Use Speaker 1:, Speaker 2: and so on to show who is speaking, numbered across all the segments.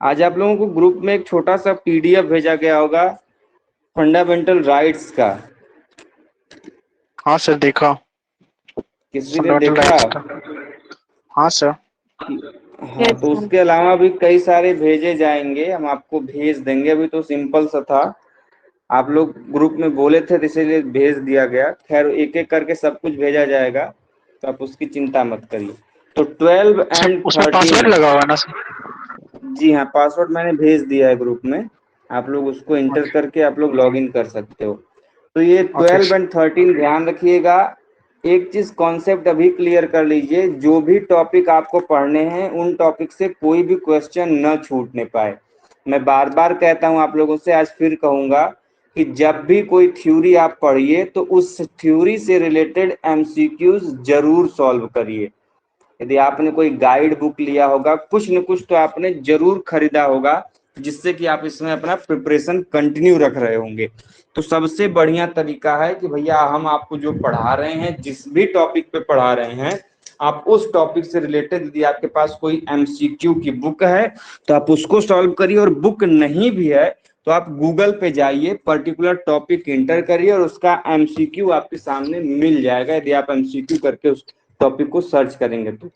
Speaker 1: आज आप लोगों को ग्रुप में एक छोटा सा पीडीएफ भेजा गया होगा फंडामेंटल राइट्स का।
Speaker 2: हाँ सर, देखा।
Speaker 1: किसी ने
Speaker 2: फंडामेंटल
Speaker 1: देखा?
Speaker 2: राइट्स का। हाँ सर।
Speaker 1: हाँ, तो उसके अलावा भी कई सारे भेजे जाएंगे, हम आपको भेज देंगे। अभी तो सिंपल सा था, आप लोग ग्रुप में बोले थे तो इसीलिए भेज दिया गया। खैर एक एक करके सब कुछ भेजा जाएगा, तो आप उसकी चिंता मत करिए। तो 12
Speaker 2: सर
Speaker 1: एंड
Speaker 2: उसमें पासवर्ड
Speaker 1: 13।
Speaker 2: लगा हुआ है ना सर?
Speaker 1: जी हाँ, पासवर्ड मैंने भेज दिया है ग्रुप में, आप लोग उसको इंटर
Speaker 2: ओके।
Speaker 1: करके आप लोग लॉग इन कर सकते हो। तो ये
Speaker 2: ओके
Speaker 1: 12 एंड 13 ध्यान रखिएगा। एक चीज कॉन्सेप्ट अभी क्लियर कर लीजिए, जो भी टॉपिक आपको पढ़ने हैं उन टॉपिक से कोई भी क्वेश्चन न छूटने पाए। मैं बार बार कहता हूं आप लोगों से, आज फिर कहूंगा कि जब भी कोई थ्योरी आप पढ़िए तो उस थ्योरी से रिलेटेड एमसीक्यूज जरूर सॉल्व करिए। यदि आपने कोई गाइड बुक लिया होगा, कुछ न कुछ तो आपने जरूर खरीदा होगा, जिससे कि आप इसमें अपना प्रिपरेशन कंटिन्यू रख रहे होंगे। तो सबसे बढ़िया तरीका है कि भैया हम आपको जो पढ़ा रहे हैं, जिस भी टॉपिक पे पढ़ा रहे हैं, आप उस टॉपिक से रिलेटेड यदि आपके पास कोई एमसीक्यू की बुक है तो आप उसको सॉल्व करिए, और बुक नहीं भी है तो आप गूगल पे जाइए, पर्टिकुलर टॉपिक इंटर करिए और उसका एमसीक्यू आपके सामने मिल जाएगा, यदि आप एमसीक्यू करके उस टॉपिक को सर्च करेंगे तो।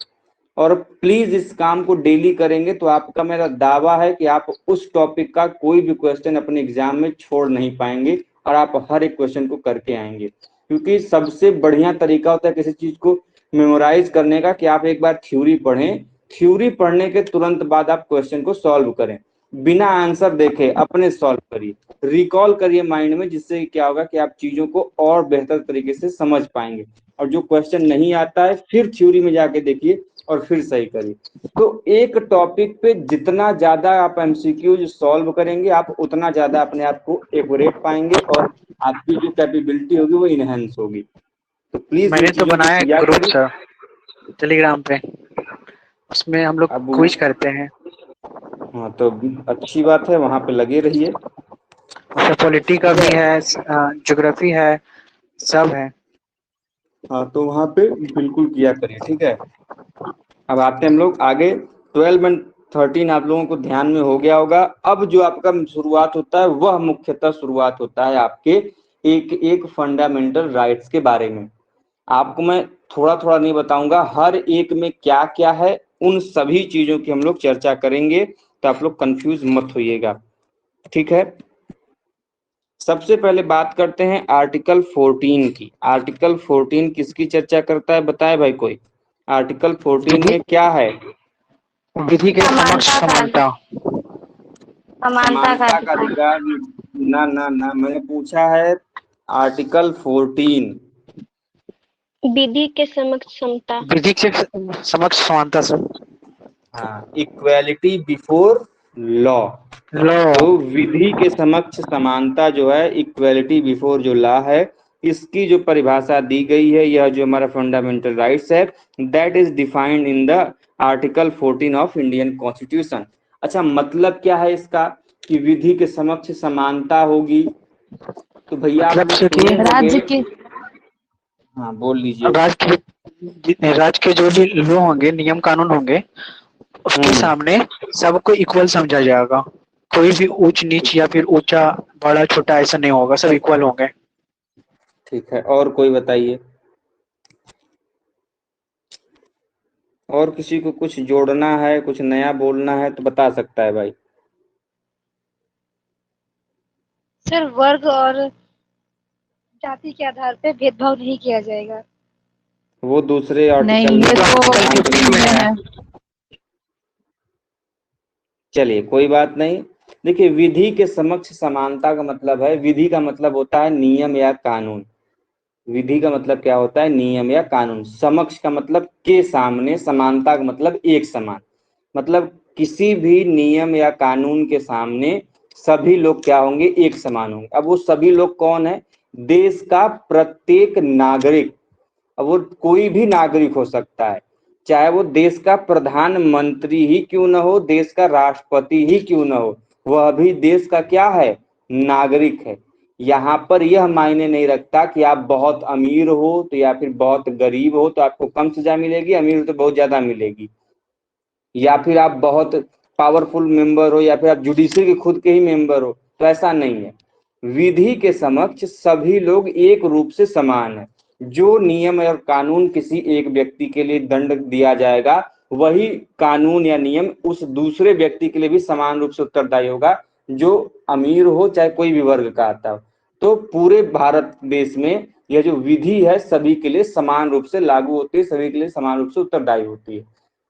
Speaker 1: और प्लीज इस काम को डेली करेंगे तो आपका, मेरा दावा है कि आप उस टॉपिक का कोई भी क्वेश्चन अपने एग्जाम में छोड़ नहीं पाएंगे, और आप हर एक क्वेश्चन को करके आएंगे। क्योंकि सबसे बढ़िया तरीका होता है किसी चीज को मेमोराइज करने का कि आप एक बार थ्योरी पढ़ें, थ्योरी पढ़ने के तुरंत बाद आप क्वेश्चन को सॉल्व करें, बिना आंसर देखे अपने सॉल्व करिए, रिकॉल करिए माइंड में, जिससे क्या होगा कि आप चीजों को और बेहतर तरीके से समझ पाएंगे। और जो क्वेश्चन नहीं आता है फिर थ्योरी में जाके देखिए और फिर सही करिए। तो एक टॉपिक पे जितना ज्यादा आप एमसीक्यूज सॉल्व करेंगे, आप उतना ज्यादा अपने आप को एक्यूरेट पाएंगे, और आपकी जो कैपेबिलिटी होगी वो इनहेंस होगी। तो प्लीज इन
Speaker 2: मैंने तो
Speaker 1: चीजों को
Speaker 2: बनाया है
Speaker 1: किया
Speaker 2: ग्रुप
Speaker 1: करिए।
Speaker 2: सर, टेलीग्राम पे। उसमें हम लोग
Speaker 1: अब
Speaker 2: क्विज करते हैं।
Speaker 1: हाँ, तो अच्छी बात है, वहां पे लगे रहिए।
Speaker 2: उसमें पॉलिटी का
Speaker 1: ठीक
Speaker 2: भी
Speaker 1: है।
Speaker 2: है, ज्योग्राफी है, सब है।
Speaker 1: हाँ, तो वहां पे बिल्कुल किया करिए, ठीक है। अब आते हैं हम लोग आगे। 12 एंड 13 आप लोगों को ध्यान में हो गया होगा। अब जो आपका शुरुआत होता है वह मुख्यतः शुरुआत होता है आपके एक एक फंडामेंटल राइट्स के बारे में। आपको मैं थोड़ा थोड़ा नहीं बताऊंगा, हर एक में क्या क्या है उन सभी चीजों की हम लोग चर्चा करेंगे, तो आप लोग कंफ्यूज मत होइएगा, ठीक है। सबसे पहले बात करते हैं आर्टिकल 14 की। आर्टिकल 14 किसकी चर्चा करता है, बताए भाई कोई। आर्टिकल 14
Speaker 2: विधि
Speaker 1: में क्या है?
Speaker 2: विधि के समक्ष समानता।
Speaker 3: समानता का
Speaker 1: समानता का
Speaker 3: अधिकार।
Speaker 1: अधिकार। ना ना ना, मैंने पूछा है आर्टिकल 14।
Speaker 3: विधि के समक्ष समता।
Speaker 2: विधि के समक्ष समानता सर।
Speaker 1: हाँ, इक्वेलिटी बिफोर लॉ।
Speaker 2: लॉ।
Speaker 1: तो विधि के समक्ष समानता जो है, इक्वेलिटी बिफोर जो लॉ है, इसकी जो परिभाषा दी गई है, यह जो हमारा फंडामेंटल राइट्स है, that is defined in the article 14 of Indian constitution. अच्छा, मतलब क्या है इसका कि विधि के समक्ष समानता होगी? तो भैया आप
Speaker 2: मतलब
Speaker 1: लोग
Speaker 2: से कि
Speaker 1: सुने होंगे।
Speaker 3: राज्य के
Speaker 1: हाँ, बोल लीजिए।
Speaker 2: राज्य के जो भी लॉ होंगे, नियम कानून होंगे, उसके
Speaker 1: हम्म।
Speaker 2: सामने सबको इक्वल समझा जाएगा। कोई भी ऊंच नीच या फिर ऊंचा बड़ा छोटा ऐसा नहीं होगा, सब इक्वल होंगे।
Speaker 1: ठीक है, और कोई बताइए। और किसी को कुछ जोड़ना है, कुछ नया बोलना है तो बता सकता है भाई।
Speaker 4: सर वर्ग और जाति के आधार पे भेदभाव नहीं किया जाएगा।
Speaker 1: वो दूसरे
Speaker 5: नहीं,
Speaker 1: आर्टिकल में
Speaker 5: ये
Speaker 1: है,
Speaker 5: तो
Speaker 1: हम ध्यान से
Speaker 2: 15 में
Speaker 1: सुनिए।
Speaker 5: इसमें
Speaker 2: है।
Speaker 5: है।
Speaker 1: चलिए कोई बात नहीं। देखिए, विधि के समक्ष समानता का मतलब है, विधि का मतलब होता है नियम या कानून। विधि का मतलब क्या होता है, नियम या कानून। समक्ष का मतलब के सामने, समानता का मतलब एक समान। मतलब किसी भी नियम या कानून के सामने सभी लोग क्या होंगे, एक समान होंगे। अब वो सभी लोग कौन है? देश का प्रत्येक नागरिक। अब वो कोई भी नागरिक हो सकता है, चाहे वो देश का प्रधानमंत्री ही क्यों ना हो, देश का राष्ट्रपति ही क्यों ना हो, वह भी देश का क्या है, नागरिक है। यहाँ पर यह मायने नहीं रखता कि आप बहुत अमीर हो तो या फिर बहुत गरीब हो तो आपको कम सजा मिलेगी, अमीर हो तो बहुत ज्यादा मिलेगी, या फिर आप बहुत पावरफुल मेंबर हो या फिर आप जुडिशरी के खुद के ही मेंबर हो, तो ऐसा नहीं है। विधि के समक्ष सभी लोग एक रूप से समान है। जो नियम और कानून किसी एक व्यक्ति के लिए दंड दिया जाएगा, वही कानून या नियम उस दूसरे व्यक्ति के लिए भी समान रूप से उत्तरदायी होगा, जो अमीर हो चाहे कोई भी वर्ग का आता हो। तो पूरे भारत देश में यह जो विधि है सभी के लिए समान रूप से लागू होती है, सभी के लिए समान रूप से उत्तरदायी होती है।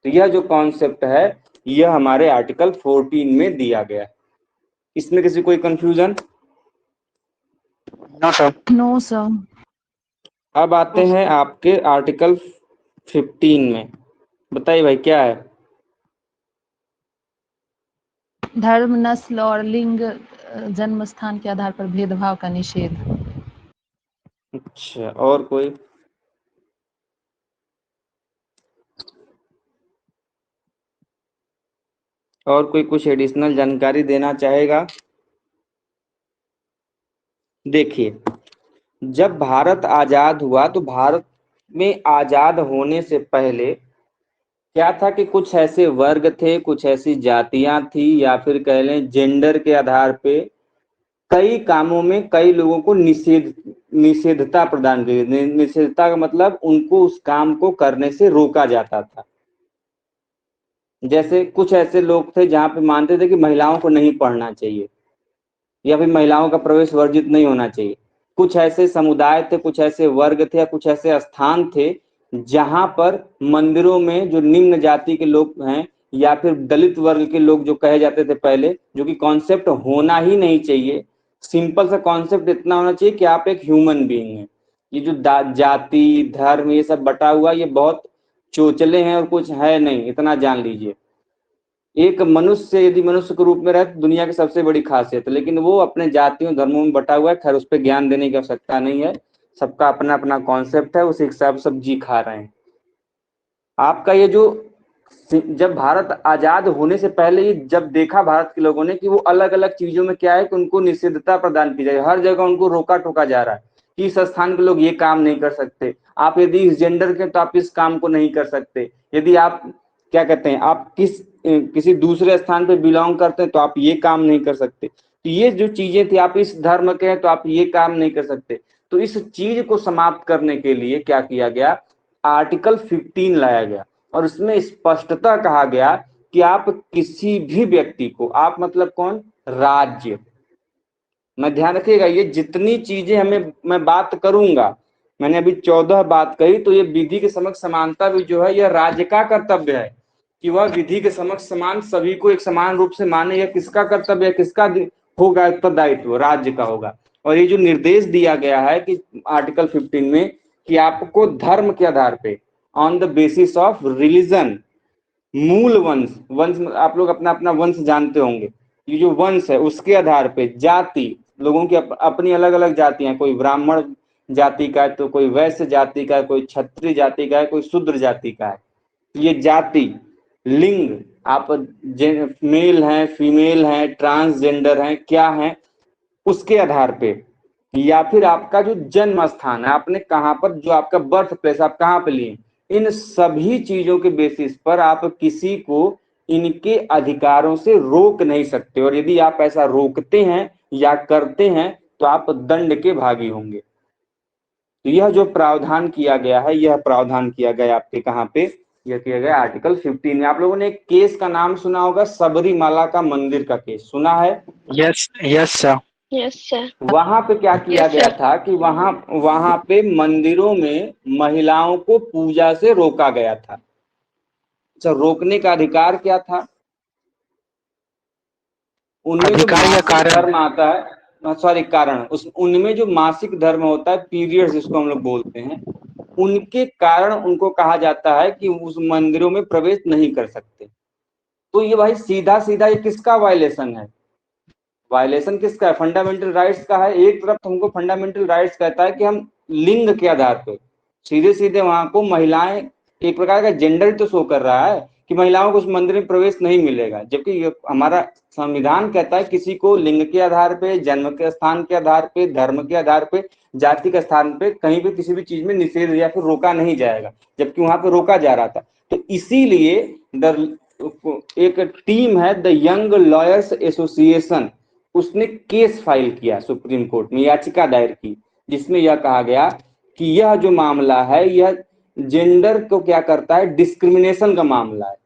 Speaker 1: तो यह जो कॉन्सेप्ट है यह हमारे आर्टिकल 14 में दिया गया है। इसमें किसी कोई confusion?
Speaker 2: No sir.
Speaker 5: No sir.
Speaker 1: अब आते हैं आपके आर्टिकल 15 में। बताइए भाई क्या है?
Speaker 5: धर्म, नस्ल और लिंग, जन्म स्थान के आधार पर भेदभाव का निषेध।
Speaker 1: अच्छा, और कोई? और कोई कुछ एडिशनल जानकारी देना चाहेगा? देखिए, जब भारत आजाद हुआ तो भारत में आजाद होने से पहले क्या था कि कुछ ऐसे वर्ग थे, कुछ ऐसी जातियां थी, या फिर कह लें जेंडर के आधार पे कई कामों में कई लोगों को निषेधता प्रदान की। निषेधता का मतलब उनको उस काम को करने से रोका जाता था। जैसे कुछ ऐसे लोग थे जहां पे मानते थे कि महिलाओं को नहीं पढ़ना चाहिए या फिर महिलाओं का प्रवेश वर्जित नहीं होना चाहिए। कुछ ऐसे समुदाय थे, कुछ ऐसे वर्ग थे या कुछ ऐसे स्थान थे जहां पर मंदिरों में जो निम्न जाति के लोग हैं या फिर दलित वर्ग के लोग जो कहे जाते थे पहले, जो कि कॉन्सेप्ट होना ही नहीं चाहिए। सिंपल सा कॉन्सेप्ट इतना होना चाहिए कि आप एक ह्यूमन बीइंग हैं। ये जो जाति धर्म ये सब बटा हुआ ये बहुत चोचले हैं और कुछ है नहीं, इतना जान लीजिए। एक मनुष्य यदि मनुष्य के रूप में रहे तो दुनिया की सबसे बड़ी खासियत है, लेकिन वो अपने जातियों धर्मों में बटा हुआ है। खैर उस पर ज्ञान देने की आवश्यकता नहीं है, सबका अपना अपना कॉन्सेप्ट है, उसी हिसाब से सब जी खा रहे हैं। आपका ये जो जब भारत आजाद होने से पहले ही जब देखा भारत के लोगों ने कि वो अलग अलग चीजों में क्या है कि उनको निषेधता प्रदान की जाए, हर जगह उनको रोका टोका जा रहा है कि इस स्थान के लोग ये काम नहीं कर सकते, आप यदि इस जेंडर के तो आप इस काम को नहीं कर सकते, यदि आप क्या कहते हैं आप किसी दूसरे स्थान पे बिलोंग करते हैं तो आप ये काम नहीं कर सकते। तो ये जो चीजें थी, आप इस धर्म के हैं तो आप ये काम नहीं कर सकते। तो इस चीज को समाप्त करने के लिए क्या किया गया, आर्टिकल 15 लाया गया और उसमें स्पष्टता कहा गया कि आप किसी भी व्यक्ति को, आप मतलब कौन, राज्य, मैं ध्यान रखिएगा ये जितनी चीजें हमें मैं बात करूंगा, मैंने अभी 14 बात कही, तो ये विधि के समक्ष समानता भी जो है यह राज्य का कर्तव्य है कि वह विधि के समक्ष समान सभी को एक समान रूप से माने। यह किसका कर्तव्य है, किसका होगा उत्तरदायित्व, राज्य का होगा। और ये जो निर्देश दिया गया है कि आर्टिकल 15 में कि आपको धर्म के आधार पे on the basis of religion, मूल वंश आप लोग अपना अपना वंश जानते होंगे, ये जो वंश है उसके आधार पे, जाति, लोगों की अपनी अलग अलग जातियां, कोई ब्राह्मण जाति का है तो कोई वैश्य जाति का है, कोई क्षत्रिय जाति का है, कोई शूद्र जाति का है। ये जाति, लिंग, आप मेल हैं, फीमेल हैं, ट्रांसजेंडर हैं, क्या हैं, उसके आधार पे, या फिर आपका जो जन्म स्थान है, आपने कहां पर, जो आपका बर्थ प्लेस आप कहां पे लिए, इन सभी चीजों के बेसिस पर आप किसी को इनके अधिकारों से रोक नहीं सकते। और यदि आप ऐसा रोकते हैं या करते हैं तो आप दंड के भागी होंगे। तो यह जो प्रावधान किया गया है, यह प्रावधान किया गया आपके कहां पे, यह किया गया आर्टिकल 15 में। आप लोगों ने एक केस का नाम सुना होगा, सबरीमाला का मंदिर का केस, सुना है?
Speaker 2: Yes yes sir.
Speaker 3: Yes sir.
Speaker 1: वहां पे क्या किया
Speaker 3: Yes,
Speaker 1: गया
Speaker 3: sir.
Speaker 1: था कि वहां पे मंदिरों में महिलाओं को पूजा से रोका गया था। अच्छा, रोकने का अधिकार क्या था? उनमें जो
Speaker 2: अधिकार या
Speaker 1: मासिक
Speaker 2: कारण?
Speaker 1: धर्म आता है, सॉरी कारण, उनमें जो मासिक धर्म होता है, पीरियड्स जिसको हम लोग बोलते हैं, उनके कारण उनको कहा जाता है कि उस मंदिरों में प्रवेश नहीं कर सकते। तो ये भाई सीधा सीधा ये किसका वायलेशन है? वायलेशन किसका है? फंडामेंटल राइट्स का है। एक तरफ तुमको फंडामेंटल राइट्स कहता है कि हम लिंग के आधार पे सीधे सीधे वहां को महिलाएं, एक प्रकार का जेंडर तो शो कर रहा है कि महिलाओं को उस मंदिर में प्रवेश नहीं मिलेगा, जबकि हमारा संविधान कहता है किसी को लिंग के आधार पे, जन्म के स्थान के आधार पे, धर्म के आधार पे, जाति के स्थान पे कहीं भी किसी भी चीज में निषेध या फिर रोका नहीं जाएगा, जबकि वहां पे रोका जा रहा था। तो इसीलिए एक टीम है द यंग लॉयर्स एसोसिएशन, उसने केस फाइल किया सुप्रीम कोर्ट में, याचिका दायर की, जिसमें यह कहा गया कि यह जो मामला है यह जेंडर को क्या करता है, डिस्क्रिमिनेशन का मामला है,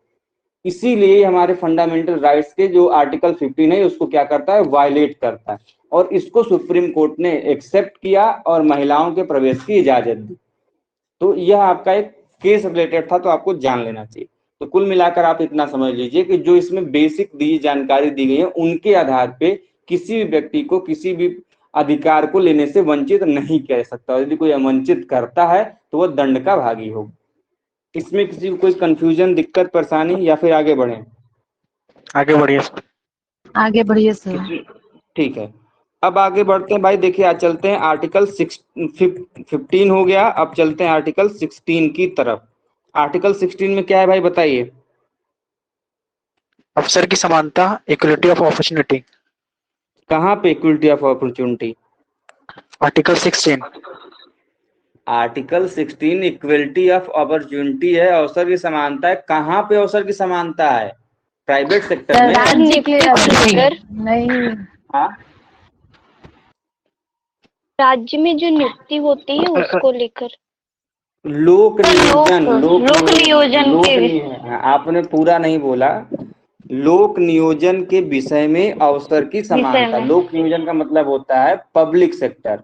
Speaker 1: इसीलिए हमारे फंडामेंटल राइट्स के जो आर्टिकल 15 है उसको क्या करता है, वायलेट करता है, और इसको सुप्रीम कोर्ट ने एक्सेप्ट किया और महिलाओं के प्रवेश की इजाजत दी। तो यह आपका एक केस रिलेटेड था, तो आपको जान लेना चाहिए। तो कुल मिलाकर आप इतना समझ लीजिए कि जो इसमें बेसिक दी जानकारी दी गई है उनके आधार पे किसी भी व्यक्ति को किसी भी अधिकार को लेने से वंचित नहीं कर सकता, यदि कोई वंचित करता है तो वह दंड का भागी होगा। इसमें किसी को कोई कंफ्यूजन, दिक्कत, परेशानी, या फिर आगे बढ़े?
Speaker 2: आगे बढ़िए सर।
Speaker 5: आगे बढ़िए सर।
Speaker 1: ठीक है, अब आगे बढ़ते हैं भाई। देखिए आज चलते हैं आर्टिकल 15 हो गया, अब चलते हैं आर्टिकल 16 की तरफ। आर्टिकल 16 में क्या है भाई बताइए?
Speaker 2: अवसर की समानता, इक्वलिटी ऑफ अपॉर्चुनिटी।
Speaker 1: कहाँ पे equality of opportunity?
Speaker 2: Article 16।
Speaker 1: Article 16 equality of opportunity है, अवसर की समानता है। कहाँ पे अवसर की समानता है? प्राइवेट सेक्टर में?
Speaker 5: राज्य के
Speaker 3: लेकर
Speaker 5: नहीं,
Speaker 1: हाँ,
Speaker 3: राज्य में जो नियुक्ति होती है उसको लेकर।
Speaker 1: लोक नियोजन,
Speaker 3: लोक नियोजन के
Speaker 1: हाँ, आपने पूरा नहीं बोला। लोक नियोजन के विषय में अवसर की समानता।
Speaker 3: में।
Speaker 1: लोक नियोजन का मतलब होता है पब्लिक सेक्टर।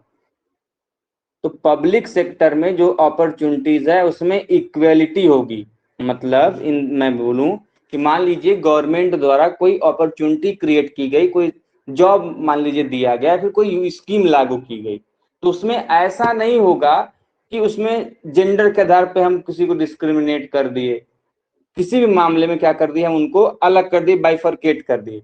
Speaker 1: तो पब्लिक सेक्टर में जो अपॉर्चुनिटीज है उसमें इक्वेलिटी होगी। मतलब मैं बोलूं कि मान लीजिए गवर्नमेंट द्वारा कोई अपॉर्चुनिटी क्रिएट की गई, कोई जॉब मान लीजिए दिया गया, फिर कोई स्कीम लागू की गई, तो उसमें ऐसा नहीं होगा कि उसमें जेंडर के आधार पे हम किसी को डिस्क्रिमिनेट कर दिए, किसी भी मामले में क्या कर दिया, हम उनको अलग कर दिए, बाइफरकेट कर दिए,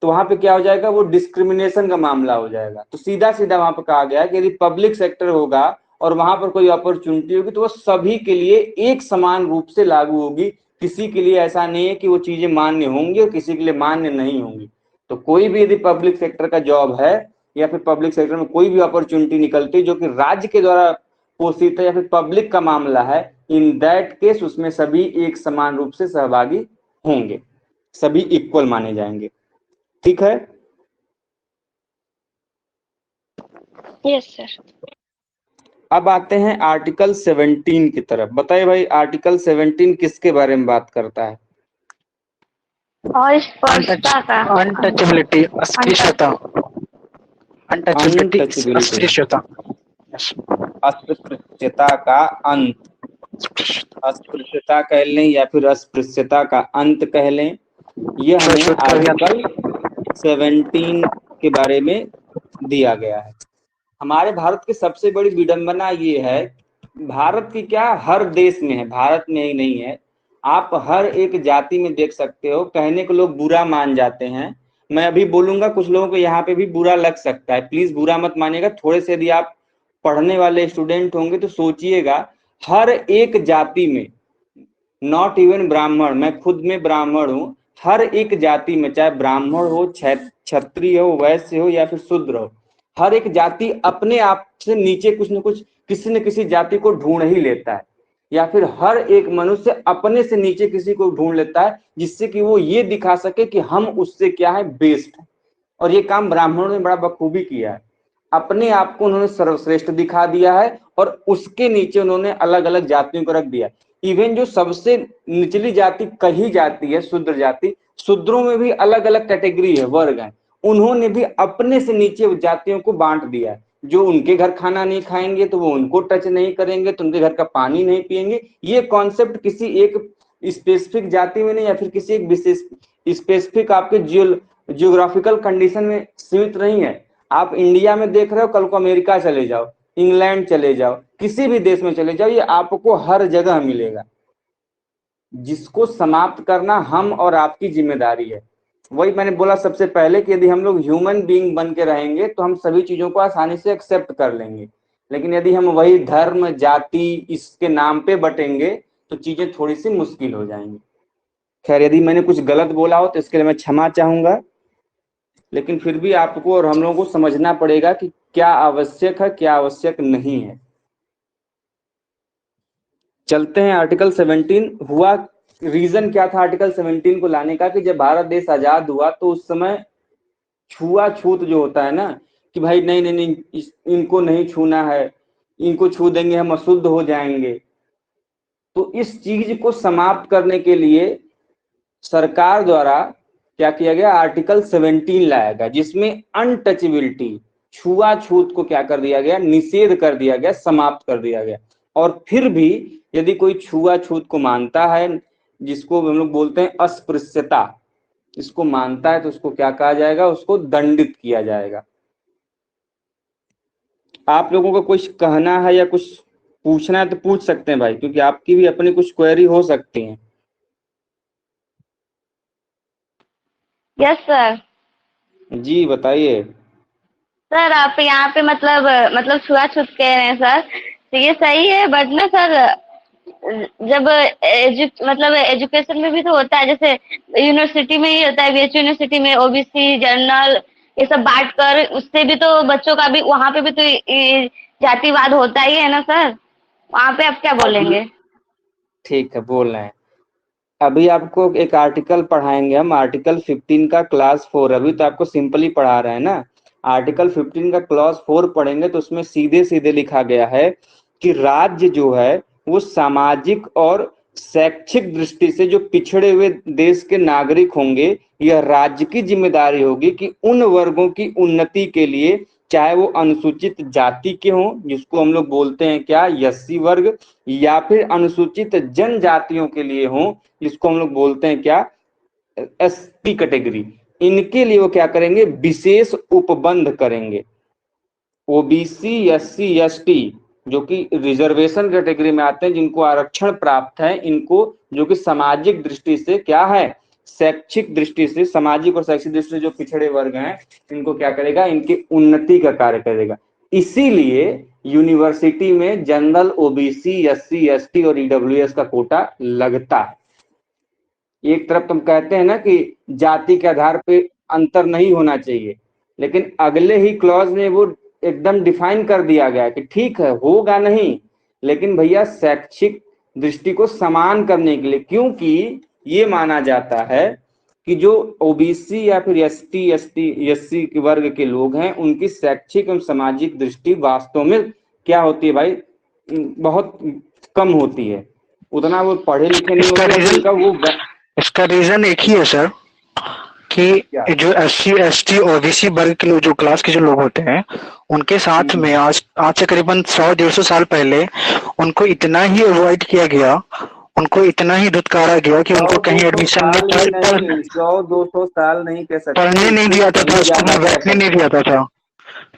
Speaker 1: तो वहां पे क्या हो जाएगा, वो डिस्क्रिमिनेशन का मामला हो जाएगा। तो सीधा सीधा वहां पर कहा गया कि यदि पब्लिक सेक्टर होगा और वहां पर कोई अपॉर्चुनिटी होगी तो वो सभी के लिए एक समान रूप से लागू होगी। किसी के लिए ऐसा नहीं है कि वो चीजें मान्य होंगी और किसी के लिए मान्य नहीं होंगी। तो कोई भी यदि पब्लिक सेक्टर का जॉब है या फिर पब्लिक सेक्टर में कोई भी अपॉर्चुनिटी निकलती है जो कि राज्य के द्वारा पोषित है या फिर पब्लिक का मामला है, इन दैट केस उसमें सभी एक समान रूप से सहभागी होंगे, सभी इक्वल माने जाएंगे। ठीक है?
Speaker 3: Yes sir.
Speaker 1: अब आते हैं आर्टिकल 17 की तरफ। बताइए भाई आर्टिकल 17 किसके बारे में बात करता है?
Speaker 3: अस्पृश्यता का
Speaker 2: अनटचेबिलिटी, अस्पृश्यता। अनटचेबिलिटी, अस्पृश्यता।
Speaker 1: अस्पृश्यता का अंत, अस्पृश्यता कह लें या फिर अस्पृश्यता का अंत कह लें, यह हमें आर्टिकल 17 के बारे में दिया गया है। हमारे भारत की सबसे बड़ी विडंबना ये है, भारत की क्या हर देश में है, भारत में ही नहीं है, आप हर एक जाति में देख सकते हो, कहने को लोग बुरा मान जाते हैं। मैं अभी बोलूंगा, कुछ लोगों को यहाँ पे भी बुरा लग सकता है, प्लीज बुरा मत मानिएगा। थोड़े से यदि आप पढ़ने वाले स्टूडेंट होंगे तो सोचिएगा, हर एक जाति में, नॉट इवन ब्राह्मण, मैं खुद में ब्राह्मण हूँ, हर एक जाति में, चाहे ब्राह्मण हो, क्षत्रिय हो, वैश्य हो या फिर शूद्र हो, हर एक जाति अपने आप से नीचे कुछ न कुछ किसी न किसी जाति को ढूंढ ही लेता है, या फिर हर एक मनुष्य अपने से नीचे किसी को ढूंढ लेता है जिससे कि वो ये दिखा सके कि हम उससे क्या है, बेस्ट है। और ये काम ब्राह्मणों ने बड़ा बखूबी किया है, अपने आप को उन्होंने सर्वश्रेष्ठ दिखा दिया है और उसके नीचे उन्होंने अलग अलग जातियों को रख दिया। इवन जो सबसे निचली जाति कही जाती है शूद्र जाति, शूद्रों में भी अलग अलग कैटेगरी है, वर्ग है, उन्होंने भी अपने से नीचे जातियों को बांट दिया है। जो उनके घर खाना नहीं खाएंगे तो वो उनको टच नहीं करेंगे, तो उनके घर का पानी नहीं पिएंगे। ये कॉन्सेप्ट किसी एक स्पेसिफिक जाति में नहीं या फिर किसी एक विशेष स्पेसिफिक आपके जियोग्राफिकल कंडीशन में सीमित नहीं है। आप इंडिया में देख रहे हो, कल को अमेरिका चले जाओ, इंग्लैंड चले जाओ, किसी भी देश में चले जाओ, ये आपको हर जगह मिलेगा। जिसको समाप्त करना हम और आपकी जिम्मेदारी है। वही मैंने बोला सबसे पहले कि यदि हम लोग ह्यूमन बीइंग बन के रहेंगे तो हम सभी चीजों को आसानी से एक्सेप्ट कर लेंगे, लेकिन यदि हम वही धर्म जाति इसके नाम पे बटेंगे तो चीजें थोड़ी सी मुश्किल हो जाएंगी। खैर, यदि मैंने कुछ गलत बोला हो तो इसके लिए मैं क्षमा चाहूंगा, लेकिन फिर भी आपको और हम लोगों को समझना पड़ेगा कि क्या आवश्यक है, क्या आवश्यक नहीं है। चलते हैं आर्टिकल 17। हुआ रीजन क्या था आर्टिकल 17 को लाने का, कि जब भारत देश आजाद हुआ तो उस समय छुआछूत जो होता है ना, कि भाई नहीं नहीं नहीं इनको नहीं छूना है, इनको छू देंगे हम अशुद्ध हो जाएंगे। तो इस चीज को समाप्त करने के लिए सरकार द्वारा क्या किया गया, आर्टिकल 17 लाया गया, जिसमें अनटचेबिलिटी, छुआछूत को क्या कर दिया गया, निषेध कर दिया गया, समाप्त कर दिया गया। और फिर भी यदि कोई छुआछूत को मानता है, जिसको हम लोग बोलते हैं अस्पृश्यता, इसको मानता है तो उसको क्या कहा जाएगा, उसको दंडित किया जाएगा। आप लोगों को कुछ कहना है या कुछ पूछना है तो पूछ सकते हैं भाई, क्योंकि आपकी भी अपनी कुछ क्वेरी हो सकती है।
Speaker 3: Yes sir.
Speaker 1: जी बताइए।
Speaker 3: सर आप यहाँ पे मतलब छुआछूत कह रहे हैं सर, तो ये सही है, बट ना सर जब मतलब एजुकेशन में भी तो होता है, जैसे यूनिवर्सिटी में ही होता है, बीएचयू यूनिवर्सिटी में ओबीसी जनरल ये सब बांट कर, उससे भी तो बच्चों का भी वहां पे भी तो जातिवाद होता ही है ना सर, वहां पे आप क्या बोलेंगे?
Speaker 1: ठीक है, बोल रहे हैं। अभी आपको एक आर्टिकल पढ़ाएंगे हम, आर्टिकल 15 का क्लास 4। अभी तो आपको सिंपली पढ़ा रहे हैं ना, आर्टिकल 15 का क्लास 4 पढ़ेंगे तो उसमें सीधे सीधे लिखा गया है कि राज्य जो है वो सामाजिक और शैक्षिक दृष्टि से जो पिछड़े हुए देश के नागरिक होंगे, यह राज्य की जिम्मेदारी होगी कि उन वर्गों की उन्नति के लिए, चाहे वो अनुसूचित जाति के हों, जिसको हम लोग बोलते हैं क्या, एससी वर्ग, या फिर अनुसूचित जनजातियों के लिए हों, जिसको हम लोग बोलते हैं क्या, एसटी कैटेगरी, इनके लिए वो क्या करेंगे, विशेष उपबंध करेंगे। ओबीसी, एससी, एसटी जो कि रिजर्वेशन कैटेगरी में आते हैं, जिनको आरक्षण प्राप्त है, इनको जो कि सामाजिक दृष्टि से क्या है, शैक्षिक दृष्टि से, सामाजिक और शैक्षिक दृष्टि से जो पिछड़े वर्ग हैं, इनको क्या करेगा, इनकी उन्नति का कार्य करेगा। इसीलिए यूनिवर्सिटी में जनरल, ओबीसी, एससी, एसटी और ईडब्ल्यूएस का कोटा लगता है। एक तरफ तुम कहते हैं ना कि जाति के आधार पे अंतर नहीं होना चाहिए, लेकिन अगले ही क्लॉज में वो एकदम डिफाइन कर दिया गया कि ठीक है होगा नहीं, लेकिन भैया शैक्षिक दृष्टि को समान करने के लिए, क्योंकि ये माना जाता है कि जो ओबीसी या फिर एससी के वर्ग के लोग हैं, उनकी शैक्षिक एवं सामाजिक दृष्टि वास्तव में क्या होती है भाई, बहुत कम होती है, उतना वो पढ़े लिखे नहीं होते।
Speaker 2: इसका रीजन एक ही है सर, कि जो एससी एसटी ओबीसी वर्ग के लोग, जो क्लास के जो लोग होते हैं, उनके साथ में आज से करीबन 100-150 साल पहले उनको इतना ही अवॉइड किया गया, उनको इतना ही धुतकारा गया कि उनको कहीं एडमिशन नहीं,
Speaker 1: 100-200 साल नहीं कह सकते,
Speaker 2: पढ़ने नहीं दिया था, स्कूल में बैठने नहीं दिया था।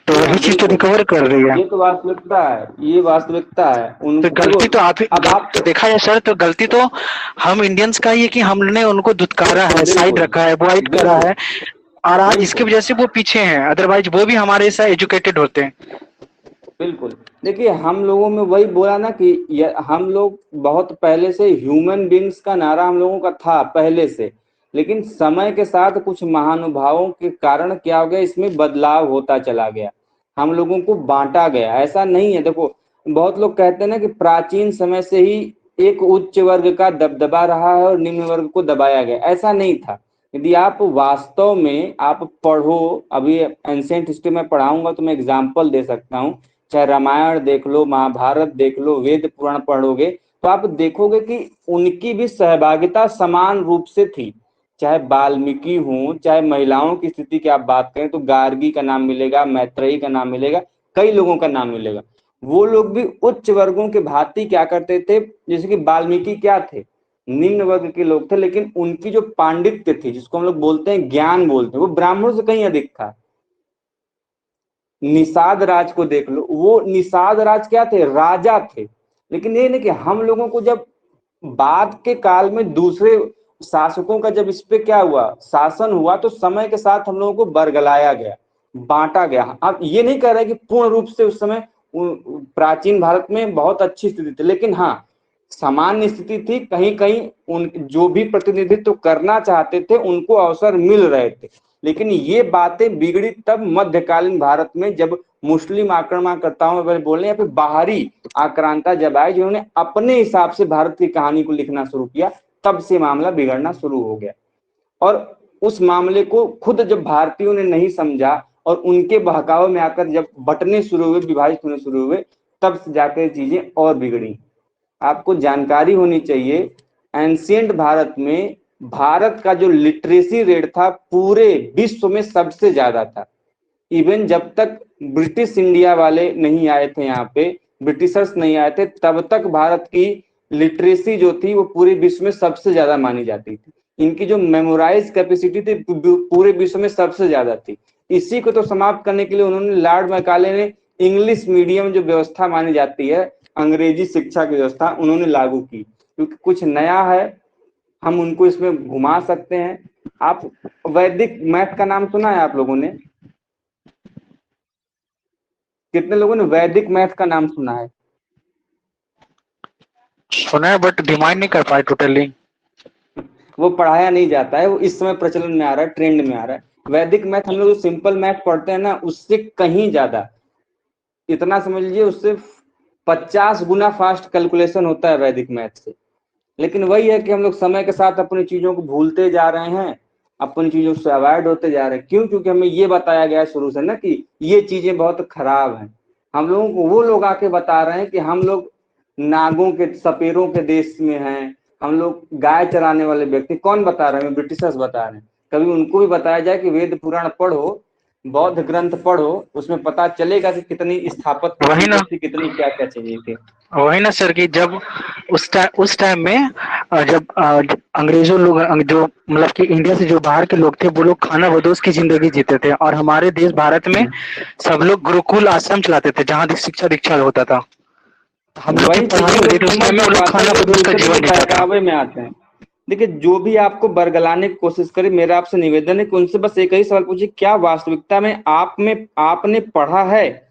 Speaker 2: तो वही चीज तो रिकवर कर रही है।
Speaker 1: ये तो वास्तविकता है, ये वास्तविकता है।
Speaker 2: तो गलती तो आप ही, अब तो देखा है सर, तो गलती तो हम इंडियंस का ही है कि हमने उनको धुतकारा है, साइड रखा है, अवॉइड करा है, और आज इसकी वजह से वो पीछे हैं, अदरवाइज वो भी हमारे से एजुकेटेड होते हैं।
Speaker 1: बिल्कुल। देखिए हम लोगों में वही बोला ना कि हम लोग बहुत पहले से ह्यूमन बींग्स का नारा हम लोगों का था पहले से, लेकिन समय के साथ कुछ महानुभावों के कारण क्या हो गया, इसमें बदलाव होता चला गया, हम लोगों को बांटा गया। ऐसा नहीं है, देखो बहुत लोग कहते हैं ना कि प्राचीन समय से ही एक उच्च वर्ग का दबदबा रहा है और निम्न वर्ग को दबाया गया, ऐसा नहीं था। यदि आप वास्तव में आप पढ़ो, अभी एंशिएंट हिस्ट्री में पढ़ाऊंगा तो मैं एग्जाम्पल दे सकता हूँ, चाहे रामायण देख लो, महाभारत देख लो, वेद पुराण पढ़ोगे तो आप देखोगे कि उनकी भी सहभागिता समान रूप से थी। चाहे वाल्मीकि हो, चाहे महिलाओं की स्थिति की आप बात करें तो गार्गी का नाम मिलेगा, मैत्रेयी का नाम मिलेगा, कई लोगों का नाम मिलेगा। वो लोग भी उच्च वर्गों के भांति क्या करते थे, जैसे कि वाल्मीकि क्या थे, निम्न वर्ग के लोग थे, लेकिन उनकी जो पांडित्य थी, जिसको हम लोग बोलते हैं ज्ञान बोलते हैं, वो ब्राह्मणों से कहीं अधिक था। निषाद राज को देख लो, वो निषाद राज क्या थे, राजा थे। लेकिन ये नहीं कि हम लोगों को जब बाद के काल में दूसरे शासकों का जब इस पे क्या हुआ, शासन हुआ, तो समय के साथ हम लोगों को बरगलाया गया, बांटा गया। अब ये नहीं कह रहे कि पूर्ण रूप से उस समय प्राचीन भारत में बहुत अच्छी स्थिति थी, लेकिन हाँ सामान्य स्थिति थी, कहीं कहीं उन जो भी प्रतिनिधित्व करना चाहते थे उनको अवसर मिल रहे थे। लेकिन ये बातें बिगड़ी तब मध्यकालीन भारत में, जब मुस्लिम आक्रमणकर्ताओं में बोलने या फिर बाहरी आक्रांता जब आए, जिन्होंने अपने हिसाब से भारत की कहानी को लिखना शुरू किया, तब से मामला बिगड़ना शुरू हो गया। और उस मामले को खुद जब भारतीयों ने नहीं समझा और उनके बहकावे में आकर जब बंटने शुरू हुए, विभाजित होने शुरू हुए, तब से जाकर चीजें और बिगड़ी। आपको जानकारी होनी चाहिए, एंशिएंट भारत में भारत का जो लिटरेसी रेट था पूरे विश्व में सबसे ज्यादा था। इवन जब तक ब्रिटिश इंडिया वाले नहीं आए थे, यहाँ पे ब्रिटिशर्स नहीं आए थे, तब तक भारत की लिटरेसी जो थी वो पूरे विश्व में सबसे ज्यादा मानी जाती थी। इनकी जो मेमोराइज कैपेसिटी थी पूरे विश्व में सबसे ज्यादा थी। इसी को तो समाप्त करने के लिए उन्होंने, लॉर्ड मैकाले ने इंग्लिश मीडियम जो व्यवस्था मानी जाती है, अंग्रेजी शिक्षा की व्यवस्था, उन्होंने लागू की, क्योंकि कुछ नया है, हम उनको इसमें घुमा सकते हैं। आप वैदिक मैथ का नाम सुना है आप लोगों ने? कितने लोगों ने वैदिक मैथ का नाम सुना है?
Speaker 2: सुना है बट डिमांड नहीं कर पाए टोटली।
Speaker 1: वो पढ़ाया नहीं जाता है, वो इस समय प्रचलन में आ रहा है, ट्रेंड में आ रहा है। वैदिक मैथ हम लोग जो सिंपल मैथ पढ़ते हैं ना, उससे कहीं ज्यादा, इतना समझ लीजिए, उससे 50 गुना फास्ट कैलकुलेशन होता है वैदिक मैथ से। लेकिन वही है कि हम लोग समय के साथ अपनी चीजों को भूलते जा रहे हैं, अपनी चीजों से अवॉइड होते जा रहे हैं। क्यों? क्योंकि हमें ये बताया गया है शुरू से ना कि ये चीजें बहुत खराब हैं। हम लोगों को वो लोग आके बता रहे हैं कि हम लोग नागों के, सपेरों के देश में हैं, हम लोग गाय चराने वाले व्यक्ति। कौन बता रहे हैं? ब्रिटिशर्स बता रहे हैं। कभी उनको भी बताया जाए कि वेद पुराण पढ़ो, बौद्ध ग्रंथ पढ़ो, उसमें पता चलेगा कि कितनी स्थापत्य
Speaker 2: वही ना,
Speaker 1: कितनी क्या क्या चाहिए थी।
Speaker 2: वही ना सर कि जब उस टाइम में जब अंग्रेजों लोग जो मतलब कि इंडिया से जो बाहर के लोग थे, वो लोग खाना बदोश की जिंदगी जीते थे, और हमारे देश भारत में सब लोग गुरुकुल आश्रम चलाते थे जहाँ शिक्षा दीक्षा होता था। हम लोग की
Speaker 1: वही
Speaker 2: पढ़ाई होती थी, उस टाइम में वो लोग खाना बदोश का जीवन जीता था।
Speaker 1: बहकावे में आते हैं। देखिए, जो भी आपको बरगलाने की कोशिश करे, मेरा आपसे निवेदन है कि उनसे बस एक ही सवाल पूछिए, क्या वास्तविकता में आपने पढ़ा है?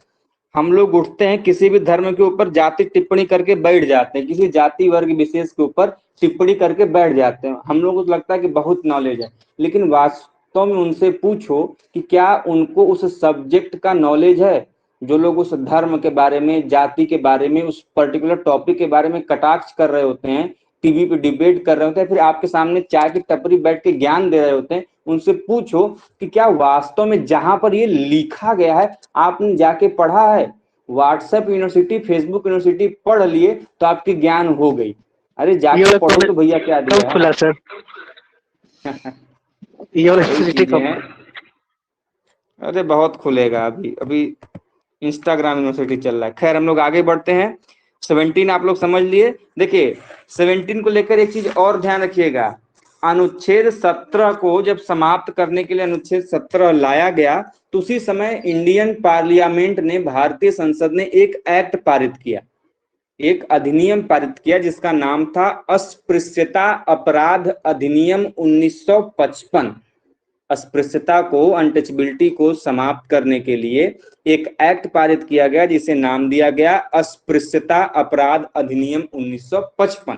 Speaker 1: हम लोग उठते हैं, किसी भी धर्म के ऊपर जाति टिप्पणी करके बैठ जाते हैं, किसी जाति वर्ग विशेष के ऊपर टिप्पणी करके बैठ जाते हैं। हम लोगों को लगता है कि बहुत नॉलेज है, लेकिन वास्तव में उनसे पूछो कि क्या उनको उस सब्जेक्ट का नॉलेज है। जो लोग उस धर्म के बारे में, जाति के बारे में, उस पर्टिकुलर टॉपिक के बारे में कटाक्ष कर रहे होते हैं, टीवी पे डिबेट कर रहे होते हैं, फिर आपके सामने चाय की टपरी बैठ के ज्ञान दे रहे होते हैं, उनसे पूछो कि क्या वास्तव में जहां पर ये लिखा गया है आपने जाके पढ़ा है? व्हाट्सएप यूनिवर्सिटी, फेसबुक यूनिवर्सिटी पढ़ लिए तो आपकी ज्ञान हो गई। अरे जाके पढ़ो तो भैया क्या दिया
Speaker 2: कब खुला सर? ये यूनिवर्सिटी कब?
Speaker 1: अरे बहुत खुलेगा, अभी इंस्टाग्राम यूनिवर्सिटी चल रहा है। खैर, हम लोग आगे बढ़ते हैं। 17 आप लोग समझ लिए। देखिए, 17 को लेकर एक चीज और ध्यान रखिएगा। अनुच्छेद 17 को जब समाप्त करने के लिए अनुच्छेद 17 लाया गया, तो उसी समय इंडियन पार्लियामेंट ने, भारतीय संसद ने एक एक्ट पारित किया, एक अधिनियम पारित किया जिसका नाम था अस्पृश्यता अपराध अधिनियम 1955। अस्पृश्यता को, अनटचबिलिटी को समाप्त करने के लिए एक एक्ट पारित किया गया जिसे नाम दिया गया अस्पृश्यता अपराध अधिनियम 1955,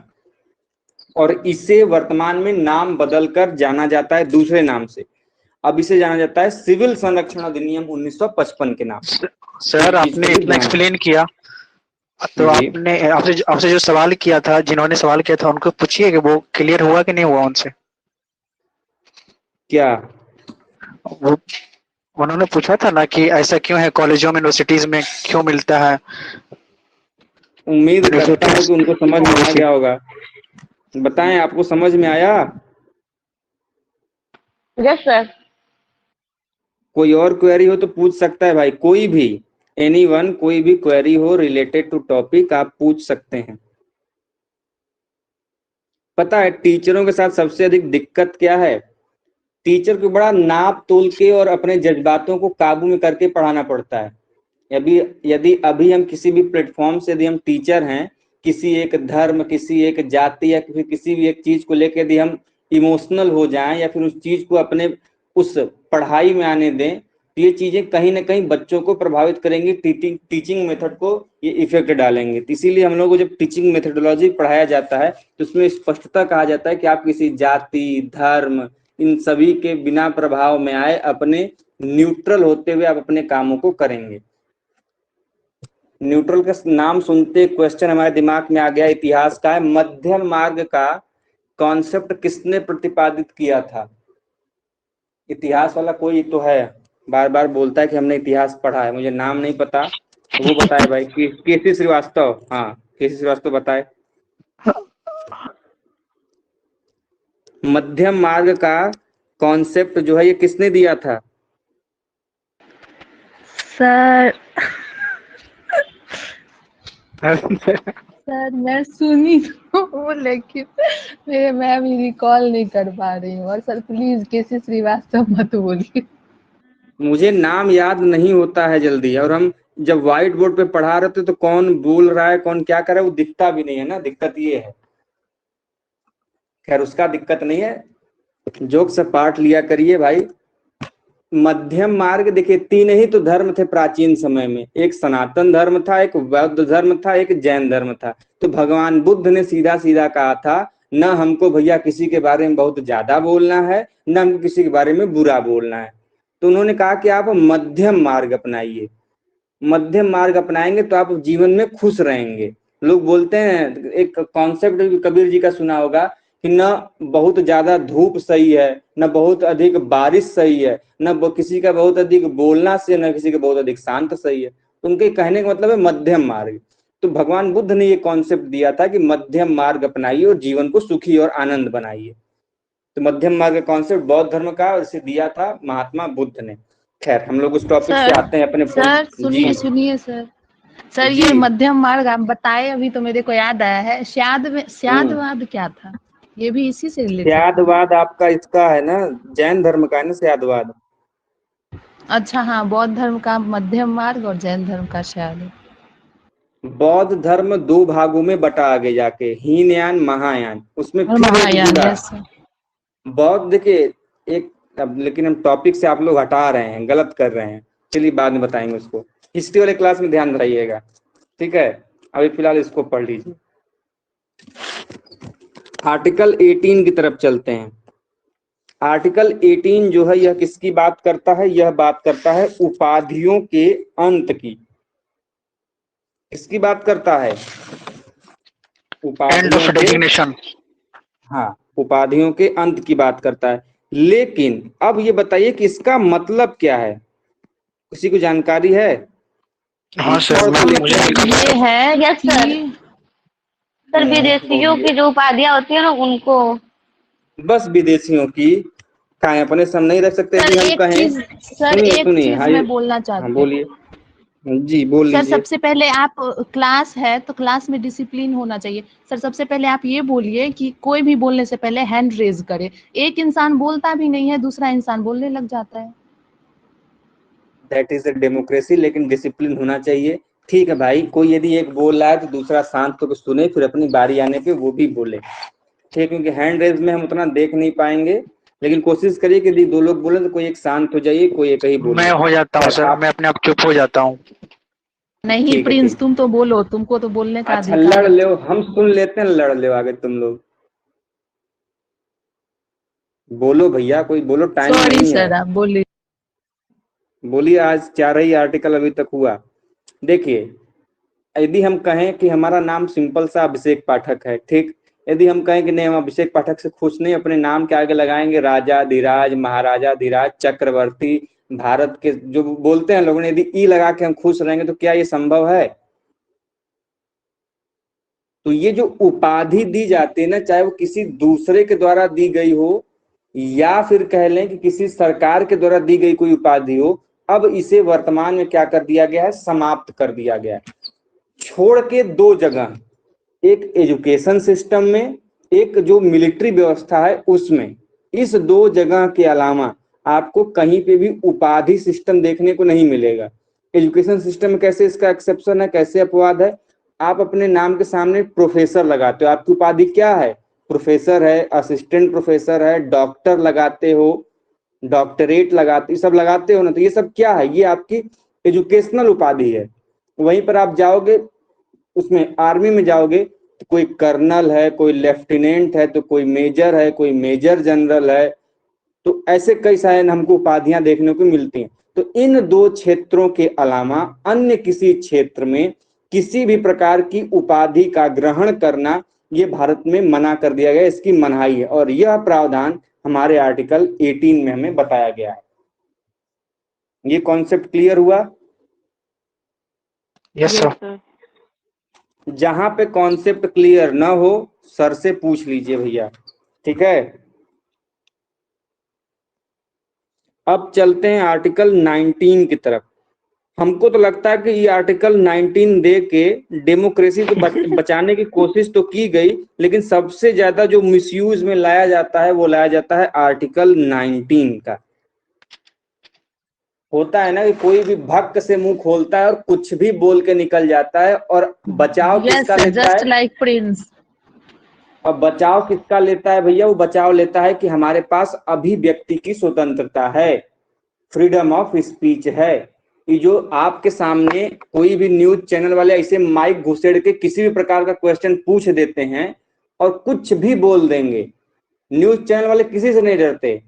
Speaker 1: और इसे वर्तमान में नाम बदलकर जाना जाता है दूसरे नाम से। अब इसे जाना जाता है सिविल संरक्षण अधिनियम 1955 के नाम।
Speaker 2: सर आपने इतना एक्सप्लेन किया, तो आपसे जो सवाल किया था, जिन्होंने सवाल किया था उनको पूछिए कि वो क्लियर हुआ कि नहीं हुआ उनसे।
Speaker 1: क्या
Speaker 2: वो उन्होंने पूछा था ना कि ऐसा क्यों है, कॉलेजों में, यूनिवर्सिटीज में क्यों मिलता है।
Speaker 1: उम्मीद करता हूँ कि उनको समझ में आ गया होगा। बताएं, आपको समझ में आया?
Speaker 3: Yes sir.
Speaker 1: कोई और क्वेरी हो तो पूछ सकता है भाई, कोई भी, एनीवन, कोई भी क्वेरी हो रिलेटेड टू टॉपिक आप पूछ सकते हैं। पता है टीचरों के साथ सबसे अधिक दिक्कत क्या है? टीचर को बड़ा नाप तोल के और अपने जज्बातों को काबू में करके पढ़ाना पड़ता है। यदि अभी हम किसी भी प्लेटफॉर्म से, यदि हम टीचर हैं, किसी एक धर्म, किसी एक जाति या फिर किसी भी एक चीज को लेकर यदि हम इमोशनल हो जाएं या फिर उस चीज को अपने उस पढ़ाई में आने दें, तो ये चीजें कहीं ना कहीं बच्चों को प्रभावित करेंगी, टीचिंग मेथड को ये इफेक्ट डालेंगे। तो इसीलिए हम लोग को जब टीचिंग मेथडोलॉजी पढ़ाया जाता है तो उसमें स्पष्टता कहा जाता है कि आप किसी जाति, धर्म, इन सभी के बिना प्रभाव में आए, अपने न्यूट्रल होते हुए आप अपने कामों को करेंगे। न्यूट्रल का नाम सुनते क्वेश्चन हमारे दिमाग में आ गया, इतिहास का है, मध्यम मार्ग का कॉन्सेप्ट किसने प्रतिपादित किया था? इतिहास वाला कोई तो है, बार बार बोलता है कि हमने इतिहास पढ़ा है, मुझे नाम नहीं पता, वो बताए भाई। केसी श्रीवास्तव, हाँ केसी श्रीवास्तव बताए। मध्यम मार्ग का कॉन्सेप्ट जो है ये किसने दिया था?
Speaker 3: सर
Speaker 5: सर मैं सुनी तो लेकिन मैं अभी रिकॉल नहीं कर पा रही हूँ। और सर प्लीज केसी श्रीवास्तव मत बोलिए।
Speaker 1: मुझे नाम याद नहीं होता है जल्दी, और हम जब व्हाइट बोर्ड पे पढ़ा रहे थे तो कौन बोल रहा है कौन क्या कर रहा है वो दिखता भी नहीं है ना, दिक्कत ये है। खैर उसका दिक्कत नहीं है, जोक से पाठ लिया करिए भाई। मध्यम मार्ग देखिए, तीन ही तो धर्म थे प्राचीन समय में, एक सनातन धर्म था, एक बौद्ध धर्म था, एक जैन धर्म था। तो भगवान बुद्ध ने सीधा सीधा कहा था, न हमको भैया किसी के बारे में बहुत ज्यादा बोलना है, न हमको किसी के बारे में बुरा बोलना है। तो उन्होंने कहा कि आप मध्यम मार्ग अपनाइए, मध्यम मार्ग अपनाएंगे तो आप जीवन में खुश रहेंगे। लोग बोलते हैं, एक कॉन्सेप्ट कबीर जी का सुना होगा कि न बहुत ज्यादा धूप सही है, न बहुत अधिक बारिश सही है, न किसी का बहुत अधिक बोलना से, न किसी का बहुत अधिक शांत सही है। तो उनके कहने का मतलब है मध्यम मार्ग। तो भगवान बुद्ध ने ये कॉन्सेप्ट दिया था कि मध्यम मार्ग अपनाइए और जीवन को सुखी और आनंद बनाइए। तो मध्यम मार्ग का कॉन्सेप्ट बौद्ध धर्म का, और इसे दिया था महात्मा बुद्ध ने। खैर हम लोग उस टॉपिक से आते हैं अपने
Speaker 5: सर सुनिए सुनिए सर ये मध्यम मार्ग आप बताए अभी तो मेरे को याद आया है, स्यादवाद क्या था? ये भी इसी से रिलेटेड?
Speaker 1: स्यादवाद आपका इसका है ना, जैन धर्म का है ना स्यादवाद।
Speaker 5: अच्छा हाँ, बौद्ध धर्म का मध्यम मार्ग और जैन धर्म का स्याद।
Speaker 1: बौद्ध धर्म दो भागों में बटा आगे जाके, हीनयान महायान, उसमें फिर
Speaker 5: महायान,
Speaker 1: जुड़ा
Speaker 5: यस सर।
Speaker 1: बौद्ध देखिए एक, अब लेकिन हम टॉपिक से आप लोग हटा रहे हैं, गलत कर रहे हैं, चलिए बाद में बताएंगे उसको, हिस्ट्री वाले क्लास में ध्यान रखिएगा, ठीक है। अभी फिलहाल इसको पढ़ लीजिए। आर्टिकल 18 की तरफ चलते हैं। आर्टिकल 18 जो है यह किसकी बात करता है? यह बात करता है उपाधियों के अंत की। किसकी बात करता है? उपाधियों के, हाँ उपाधियों के अंत की बात करता है। लेकिन अब ये बताइए कि इसका मतलब क्या है, किसी को जानकारी है?
Speaker 2: हाँ सर,
Speaker 5: ये है
Speaker 3: यस सर। सर विदेशियों की जो उपाधियां होती है ना उनको,
Speaker 1: बस विदेशियों की कहा अपने सामने नहीं रख सकते?
Speaker 5: सर
Speaker 1: हम कहें
Speaker 5: सर एक चीज मैं बोलना चाहती हूँ।
Speaker 1: बोलिए जी, बोल लीजिए।
Speaker 5: सर सबसे पहले आप, क्लास है तो क्लास में डिसिप्लिन होना चाहिए। सर सबसे पहले आप ये बोलिए कि कोई भी बोलने से पहले हैंड रेज करे। एक इंसान बोलता भी नहीं है, दूसरा इंसान बोलने लग जाता है।
Speaker 1: दैट इज अ डेमोक्रेसी, लेकिन डिसिप्लिन होना चाहिए। ठीक है भाई, कोई यदि एक बोल रहा है तो दूसरा शांत होकर सुने, फिर अपनी बारी आने पे वो भी बोले, ठीक। क्योंकि हैंड रेज में हम उतना देख नहीं पाएंगे, लेकिन कोशिश करिए कि यदि दो लोग बोले तो कोई एक शांत हो जाइए, कोई एक ही बोले।
Speaker 2: मैं हो जाता हूँ सर, मैं अपने आप चुप हो जाता हूँ।
Speaker 5: नहीं प्रिंस, तुम तो बोलो, तुमको तो बोलने का
Speaker 1: अच्छा लड़ लो, हम सुन लेते हैं, लड़ लो आगे तुम लोग। बोलो भैया, कोई बोलो, टाइम नहीं है।
Speaker 5: सर आप बोलिए।
Speaker 1: बोलिए, आज 4 ही आर्टिकल अभी तक हुआ। देखिए, यदि हम कहें कि हमारा नाम सिंपल सा अभिषेक पाठक है, ठीक, यदि हम कहें कि नहीं हम अभिषेक पाठक से खुश नहीं, अपने नाम के आगे लगाएंगे राजा धीराज, महाराजा धीराज, चक्रवर्ती, भारत के जो बोलते हैं लोगों ने, यदि ई लगा के हम खुश रहेंगे तो क्या ये संभव है? तो ये जो उपाधि दी जाती है ना, चाहे वो किसी दूसरे के द्वारा दी गई हो या फिर कह लें कि किसी सरकार के द्वारा दी गई कोई उपाधि हो, अब इसे वर्तमान में क्या कर दिया गया है? समाप्त कर दिया गया है। छोड़ के दो जगह, एक एजुकेशन सिस्टम में, एक जो मिलिट्री व्यवस्था है उसमें, इस दो जगह के अलावा आपको कहीं पे भी उपाधि सिस्टम देखने को नहीं मिलेगा। एजुकेशन सिस्टम में कैसे इसका एक्सेप्शन है, कैसे अपवाद है? आप अपने नाम के सामने प्रोफेसर लगाते हो, आपकी उपाधि क्या है? प्रोफेसर है, असिस्टेंट प्रोफेसर है, डॉक्टर लगाते हो, डॉक्टरेट लगाते, सब लगाते हो ना, तो ये सब क्या है? ये आपकी एजुकेशनल उपाधि है। वहीं पर आप जाओगे उसमें, आर्मी में जाओगे तो कोई कर्नल है, कोई लेफ्टिनेंट है, तो कोई मेजर है, कोई मेजर जनरल है, तो ऐसे कई सारे हमको उपाधियां देखने को मिलती हैं। तो इन दो क्षेत्रों के अलावा अन्य किसी क्षेत्र में किसी भी प्रकार की उपाधि का ग्रहण करना ये भारत में मना कर दिया गया, इसकी मनाही है, और यह प्रावधान हमारे आर्टिकल 18 में हमें बताया गया है। ये कॉन्सेप्ट क्लियर हुआ?
Speaker 2: Yes sir.
Speaker 3: सर।
Speaker 1: जहां पे कॉन्सेप्ट क्लियर ना हो सर से पूछ लीजिए भैया, ठीक है। अब चलते हैं आर्टिकल 19 की तरफ। हमको तो लगता है कि ये आर्टिकल 19 दे के डेमोक्रेसी तो बचाने की कोशिश तो की गई, लेकिन सबसे ज्यादा जो मिसयूज में लाया जाता है वो लाया जाता है आर्टिकल 19 का। होता है ना कि कोई भी भक्त से मुंह खोलता है और कुछ भी बोल के निकल जाता है, और बचाव किसका लेता
Speaker 5: जस्ट
Speaker 1: है?
Speaker 5: Like Prince.
Speaker 1: और बचाव किसका लेता है भैया? वो बचाव लेता है कि हमारे पास अभिव्यक्ति की स्वतंत्रता है, फ्रीडम ऑफ स्पीच है। ये जो आपके सामने कोई भी न्यूज चैनल वाले ऐसे माइक घुसेड़ के किसी भी प्रकार का क्वेश्चन पूछ देते हैं और कुछ भी बोल देंगे, न्यूज चैनल वाले किसी से नहीं डरते।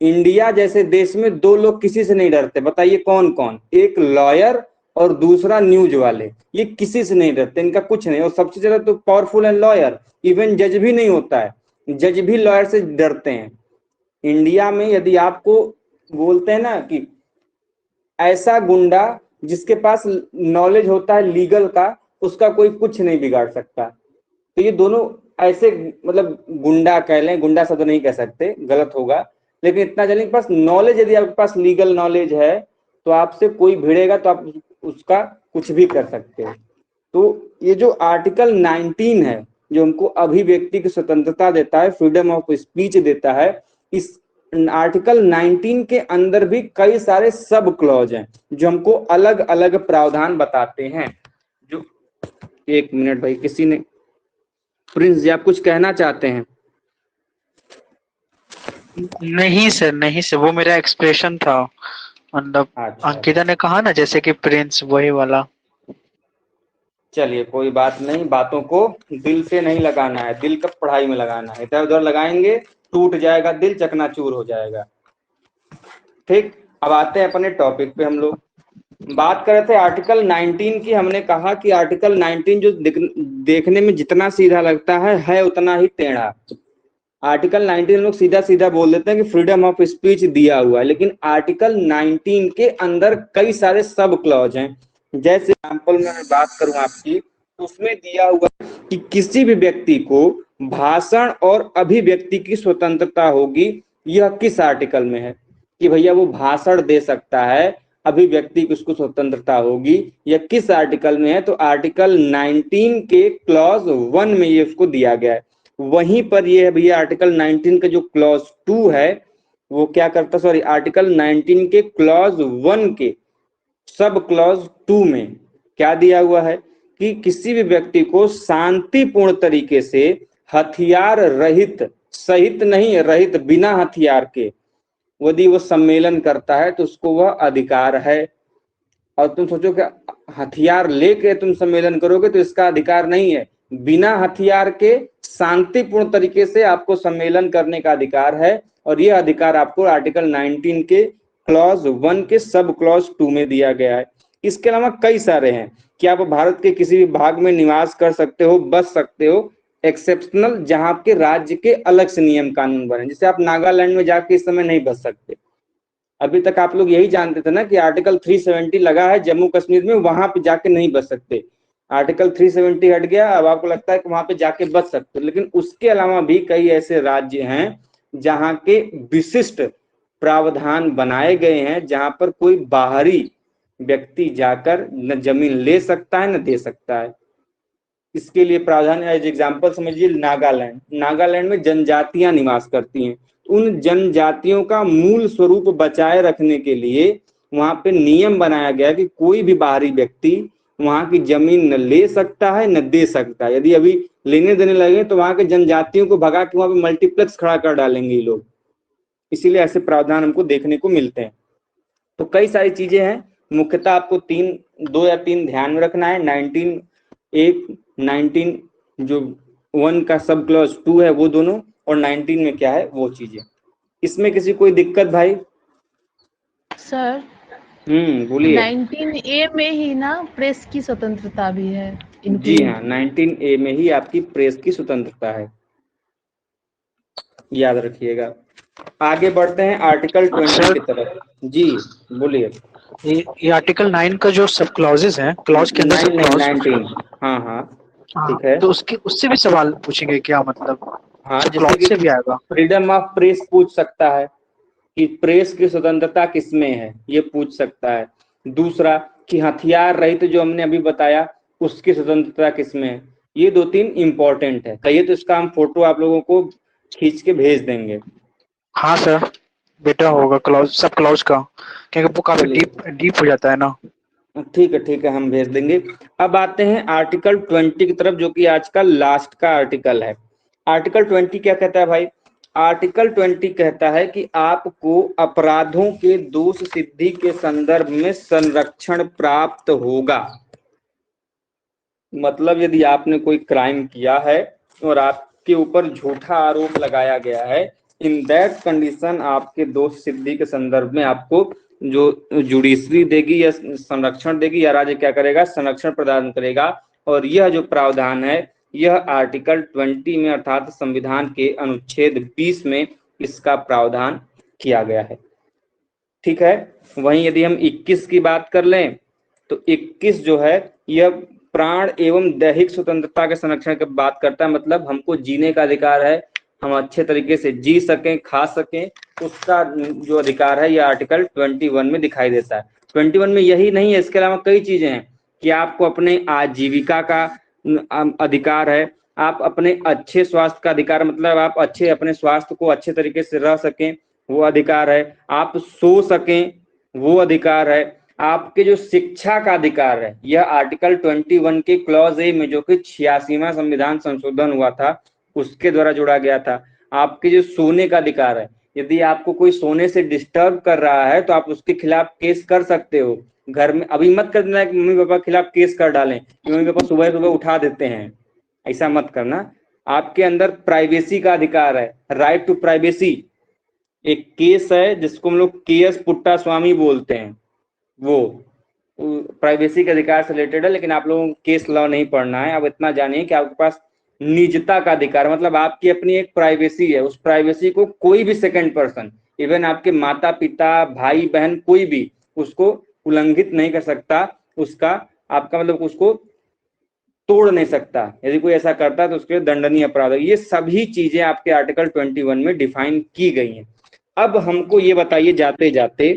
Speaker 1: इंडिया जैसे देश में दो लोग किसी से नहीं डरते, बताइए कौन कौन? एक लॉयर और दूसरा न्यूज वाले। ये किसी से नहीं डरते, इनका कुछ नहीं। और सबसे ज्यादा तो पावरफुल है लॉयर, इवन जज भी नहीं होता है, जज भी लॉयर से डरते हैं। इंडिया में यदि आपको बोलते हैं ना कि ऐसा गुंडा जिसके पास नॉलेज होता है लीगल का, उसका कोई कुछ नहीं बिगाड़ सकता। तो ये दोनों ऐसे, मतलब गुंडा कह लें, गुंडा शब्द नहीं कह सकते, गलत होगा, लेकिन इतना जानिए के पास नॉलेज, यदि आपके पास लीगल नॉलेज है तो आपसे कोई भिड़ेगा तो आप उसका कुछ भी कर सकते हो। तो ये जो आर्टिकल 19 है जो हमको अभिव्यक्ति की स्वतंत्रता देता है, फ्रीडम ऑफ स्पीच देता है, इस आर्टिकल 19 के अंदर भी कई सारे सब क्लॉज हैं जो हमको अलग अलग प्रावधान बताते हैं। जो एक मिनट भाई, किसी ने, प्रिंस जी आप कुछ कहना चाहते हैं?
Speaker 2: नहीं सर, नहीं सर, वो मेरा एक्सप्रेशन था, मतलब
Speaker 1: अच्छा,
Speaker 2: अंकिता ने कहा ना जैसे कि प्रिंस, वही वाला।
Speaker 1: चलिए कोई बात नहीं, बातों को दिल से नहीं लगाना है, दिल का पढ़ाई में लगाना है। इधर उधर लगाएंगे टूट जाएगा दिल, चकनाचूर हो जाएगा। ठीक, अब आते हैं अपने टॉपिक पे। हम लोग बात कर रहे थे आर्टिकल 19 की। हमने कहा कि आर्टिकल 19 जो देखने में जितना सीधा लगता है उतना ही टेढ़ा। आर्टिकल 19 लोग सीधा सीधा बोल देते हैं कि फ्रीडम ऑफ स्पीच दिया हुआ है, लेकिन आर्टिकल 19 के अंदर कई सारे सब क्लॉज हैं। जैसे एग्जाम्पल में मैं बात करूं आपकी, उसमें दिया हुआ है कि किसी भी व्यक्ति को भाषण और अभिव्यक्ति की स्वतंत्रता होगी। यह किस आर्टिकल में है कि भैया वो भाषण दे सकता है, अभिव्यक्ति की उसको स्वतंत्रता होगी? यह किस आर्टिकल में है? तो आर्टिकल 19 के क्लॉज 1 में ये उसको दिया गया है। वहीं पर ये है भैया आर्टिकल 19 का जो क्लॉज 2 है वो क्या करता, सॉरी, आर्टिकल 19 के क्लॉज 1 के सब क्लॉज 2 में क्या दिया हुआ है कि किसी भी व्यक्ति को शांतिपूर्ण तरीके से हथियार रहित, सहित नहीं रहित, बिना हथियार के यदि वो सम्मेलन करता है तो उसको वह अधिकार है। और तुम सोचो कि हथियार लेके तुम सम्मेलन करोगे तो इसका अधिकार नहीं है। बिना हथियार के शांतिपूर्ण तरीके से आपको सम्मेलन करने का अधिकार है, और यह अधिकार आपको आर्टिकल 19 के क्लॉज 1 के सब क्लॉज 2 में दिया गया है। इसके अलावा कई सारे हैं कि आप भारत के किसी भी भाग में निवास कर सकते हो, बस सकते हो, एक्सेप्शनल, जहां आपके राज्य के अलग से नियम कानून बने। जैसे आप नागालैंड में जाके इस समय नहीं बस सकते। अभी तक आप लोग यही जानते थे ना कि आर्टिकल 370 लगा है जम्मू कश्मीर में, वहां पे जाके नहीं बच सकते। आर्टिकल 370 हट गया, अब आपको लगता है कि वहां पे जाके बच सकते, लेकिन उसके अलावा भी कई ऐसे राज्य हैं जहां के विशिष्ट प्रावधान बनाए गए हैं जहां पर कोई बाहरी व्यक्ति जाकर न जमीन ले सकता है न दे सकता है। इसके लिए प्रावधान, एज एग्जाम्पल समझिए नागालैंड। नागालैंड में जनजातियां निवास करती हैं। उन जनजातियों का मूल स्वरूप बचाए रखने के लिए वहां पे नियम बनाया गया कि कोई भी बाहरी व्यक्ति वहां की जमीन न ले सकता है न दे सकता है। यदि अभी लेने देने लगे तो वहां के जनजातियों को भगा के वहां पे मल्टीप्लेक्स खड़ा कर डालेंगे ये लोग। इसीलिए ऐसे प्रावधान हमको देखने को मिलते हैं। तो कई सारी चीजें हैं, मुख्यतः आपको 2 या 3 ध्यान में रखना है। 19 जो 1 का सब क्लॉज 2 है वो दोनों, और 19 में क्या है वो चीजें। इसमें किसी कोई दिक्कत भाई?
Speaker 5: सर
Speaker 1: बोलिए।
Speaker 5: 19A में ही ना प्रेस की स्वतंत्रता भी है।
Speaker 1: जी हाँ, 19A में ही आपकी प्रेस की स्वतंत्रता है, याद रखिएगा। आगे बढ़ते हैं आर्टिकल 20 की तरफ। जी बोलिए।
Speaker 2: ये आर्टिकल 9 का जो सब क्लॉजेस हैं, क्लॉज के अंदर सब
Speaker 1: 9 नहीं,
Speaker 2: क्लॉज,
Speaker 1: 19। हाँ हाँ, ठीक है।
Speaker 2: तो उसके उससे भी सवाल पूछेंगे क्या, मतलब
Speaker 1: हाँ,
Speaker 2: सब
Speaker 1: जैसे
Speaker 2: क्लॉज
Speaker 1: कि
Speaker 2: से भी आएगा?
Speaker 1: फ्रीडम ऑफ प्रेस पूछ सकता है कि प्रेस की स्वतंत्रता किसमें है, ये पूछ सकता है। दूसरा कि हथियार रहित जो हमने अभी बताया उसकी स्वतंत्रता किसमें है। ये 2-3 इंपॉर्टेंट है। कहिए तो इसका हम फोटो आप लोगों को खींच के भेज देंगे।
Speaker 2: हाँ सर, बेटा होगा क्लॉज, सब क्लॉज का, क्योंकि वो काफी
Speaker 1: चलिए
Speaker 2: डीप डीप हो जाता है ना।
Speaker 1: ठीक है, हम भेज देंगे। अब आते हैं आर्टिकल 20 की तरफ, जो कि आज का लास्ट का आर्टिकल है। आर्टिकल 20 क्या कहता है भाई? आर्टिकल 20 कहता है कि आपको अपराधों के दोष सिद्धि के संदर्भ में संरक्षण प्राप्त होगा। मतलब यदि आपने कोई क्राइम किया है और आपके ऊपर झूठा आरोप लगाया गया है, इन दैट कंडीशन आपके दोष सिद्धि के संदर्भ में आपको जो जुडिशरी देगी या संरक्षण देगी, या राज्य क्या करेगा, संरक्षण प्रदान करेगा। और यह जो प्रावधान है, यह आर्टिकल 20 में अर्थात संविधान के अनुच्छेद 20 में इसका प्रावधान किया गया है। ठीक है। वहीं यदि हम 21 की बात कर लें तो 21 जो है यह प्राण एवं दैहिक स्वतंत्रता के संरक्षण की बात करता है। मतलब हमको जीने का अधिकार है, हम अच्छे तरीके से जी सकें, खा सकें, उसका जो अधिकार है यह आर्टिकल 21 में दिखाई देता है। 21 में यही नहीं है, इसके अलावा कई चीजें हैं कि आपको अपने आजीविका का अधिकार है, आप अपने अच्छे स्वास्थ्य का अधिकार, मतलब आप अच्छे अपने स्वास्थ्य को अच्छे तरीके से रह सकें, वो अधिकार है। आप सो सकें, वो अधिकार है। आपके जो शिक्षा का अधिकार है, यह आर्टिकल 21 के क्लॉज ए में, जो कि 86वां संविधान संशोधन हुआ था, उसके द्वारा जोड़ा गया था। आपके जो सोने का अधिकार है, यदि आपको कोई सोने से डिस्टर्ब कर रहा है तो आप उसके खिलाफ केस कर सकते हो। घर में अभी मत कर देना कि मम्मी पापा के खिलाफ केस कर डालें, मम्मी पापा सुबह सुबह उठा देते हैं, ऐसा मत करना। आपके अंदर प्राइवेसी का अधिकार है, राइट टू प्राइवेसी। एक केस है जिसको हम लोग केएस पुट्टा स्वामी बोलते हैं, वो प्राइवेसी के अधिकार से रिलेटेड है, लेकिन आप लोगों को केस लॉ नहीं पढ़ना है। अब इतना जानिए कि आपके पास निजता का अधिकार, मतलब आपकी अपनी एक प्राइवेसी है, उस प्राइवेसी को कोई भी सेकंड पर्सन, इवन आपके माता पिता, भाई बहन, कोई भी उसको उल्लंघित नहीं कर सकता, उसका आपका मतलब उसको तोड़ नहीं सकता। यदि कोई ऐसा करता है तो उसके लिए दंडनीय अपराध है। ये सभी चीजें आपके आर्टिकल 21 में डिफाइन की गई हैं। अब हमको ये बताइए जाते जाते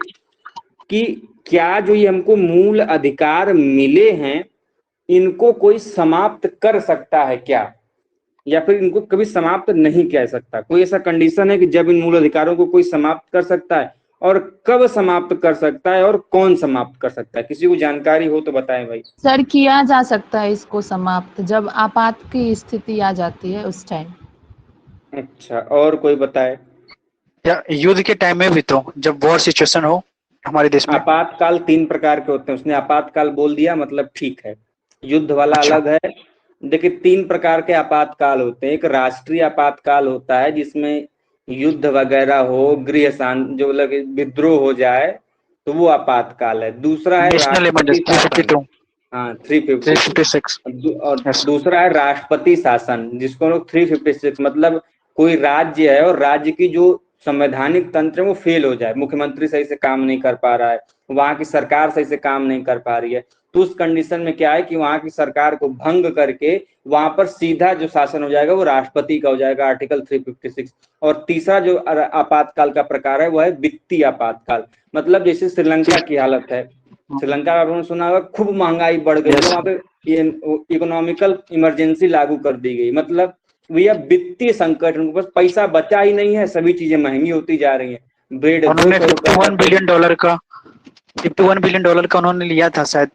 Speaker 1: कि क्या जो ये हमको मूल अधिकार मिले हैं, इनको कोई समाप्त कर सकता है क्या, या फिर इनको कभी समाप्त नहीं किया जा सकता? कोई ऐसा कंडीशन है कि जब इन मूल अधिकारों को कोई समाप्त कर सकता है, और कब समाप्त कर सकता है, और कौन समाप्त कर सकता है? किसी को जानकारी हो तो बताएं भाई।
Speaker 5: सर किया जा सकता है इसको समाप्त जब आपात की स्थिति आ जाती है उस टाइम।
Speaker 1: अच्छा, और कोई बताए?
Speaker 2: या युद्ध के टाइम में भी, तो जब वॉर सिचुएशन हो हमारे देश में।
Speaker 1: आपातकाल 3 प्रकार के होते हैं, उसने आपातकाल बोल दिया, मतलब ठीक है। युद्ध वाला
Speaker 2: अच्छा।
Speaker 1: अलग है। देखिए 3 प्रकार के आपातकाल होते हैं। एक राष्ट्रीय आपातकाल होता है जिसमें युद्ध वगैरह हो, गृह शांति, जो मतलब विद्रोह हो जाए, तो वो आपातकाल है। दूसरा है
Speaker 2: नेशनल
Speaker 1: राष्ट्रपति
Speaker 2: इमरजेंसी
Speaker 1: शासन।
Speaker 2: 352,
Speaker 1: हाँ, 356।
Speaker 2: 356।
Speaker 1: और
Speaker 2: यस।
Speaker 1: दूसरा है राष्ट्रपति शासन, जिसको लोग 356, मतलब कोई राज्य है और राज्य की जो संवैधानिक तंत्र है वो फेल हो जाए, मुख्यमंत्री सही से काम नहीं कर पा रहा है, वहां की सरकार सही से काम नहीं कर पा रही है, तो उस कंडीशन में क्या है कि वहां की सरकार को भंग करके वहां पर सीधा जो शासन हो जाएगा वो राष्ट्रपति का हो जाएगा, आर्टिकल 356। और तीसरा जो आपातकाल का प्रकार है वो है वित्तीय आपातकाल। मतलब जैसे श्रीलंका की हालत है, श्रीलंका आप लोगों ने सुना होगा, खूब महंगाई बढ़ गई, तो वहां पे इकोनॉमिकल इमरजेंसी लागू कर दी गई। मतलब भैया वित्तीय संकट, उनके पास पैसा बचा ही नहीं है, सभी चीजें महंगी होती जा रही हैं। ब्रेड
Speaker 2: उन्होंने
Speaker 1: 200 रुपए का,
Speaker 2: 51 बिलियन डॉलर का उन्होंने लिया था शायद,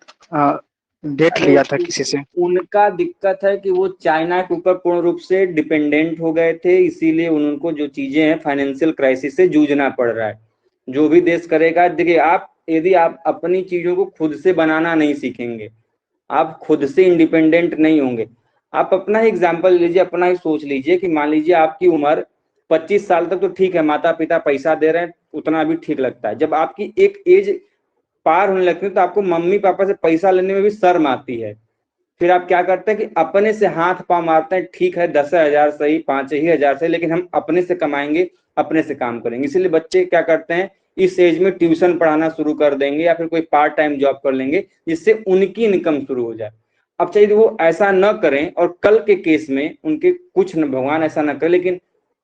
Speaker 2: डेट
Speaker 1: अरे
Speaker 2: लिया था किसी से।
Speaker 1: उनका दिक्कत है कि वो चाइना के ऊपर पूर्ण रूप से डिपेंडेंट हो गए थे, इसीलिए उनको जो चीजें हैं फाइनेंशियल क्राइसिस से जूझना पड़ रहा है। जो भी देश करेगा, देखिए आप यदि आप अपनी चीजों को खुद से बनाना नहीं सीखेंगे, आप खुद से इंडिपेंडेंट नहीं होंगे। आप अपना ही एग्जाम्पल लीजिए, अपना ही सोच लीजिए कि मान लीजिए आपकी उम्र 25 साल तक तो ठीक है, माता पिता पैसा दे रहे हैं, उतना भी ठीक लगता है। जब आपकी एक एज पार होने लगती है तो आपको मम्मी पापा से पैसा लेने में भी शर्म आती है। फिर आप क्या करते हैं कि अपने से हाथ पांव मारते हैं, ठीक है 10,000 सही, 5,000 सही, लेकिन हम अपने से कमाएंगे, अपने से काम करेंगे। इसीलिए बच्चे क्या करते हैं, इस एज में ट्यूशन पढ़ाना शुरू कर देंगे या फिर कोई पार्ट टाइम जॉब कर लेंगे जिससे उनकी इनकम शुरू हो जाए। अब चाहिए वो ऐसा न करें और कल के केस में उनके कुछ न, भगवान ऐसा न करे, लेकिन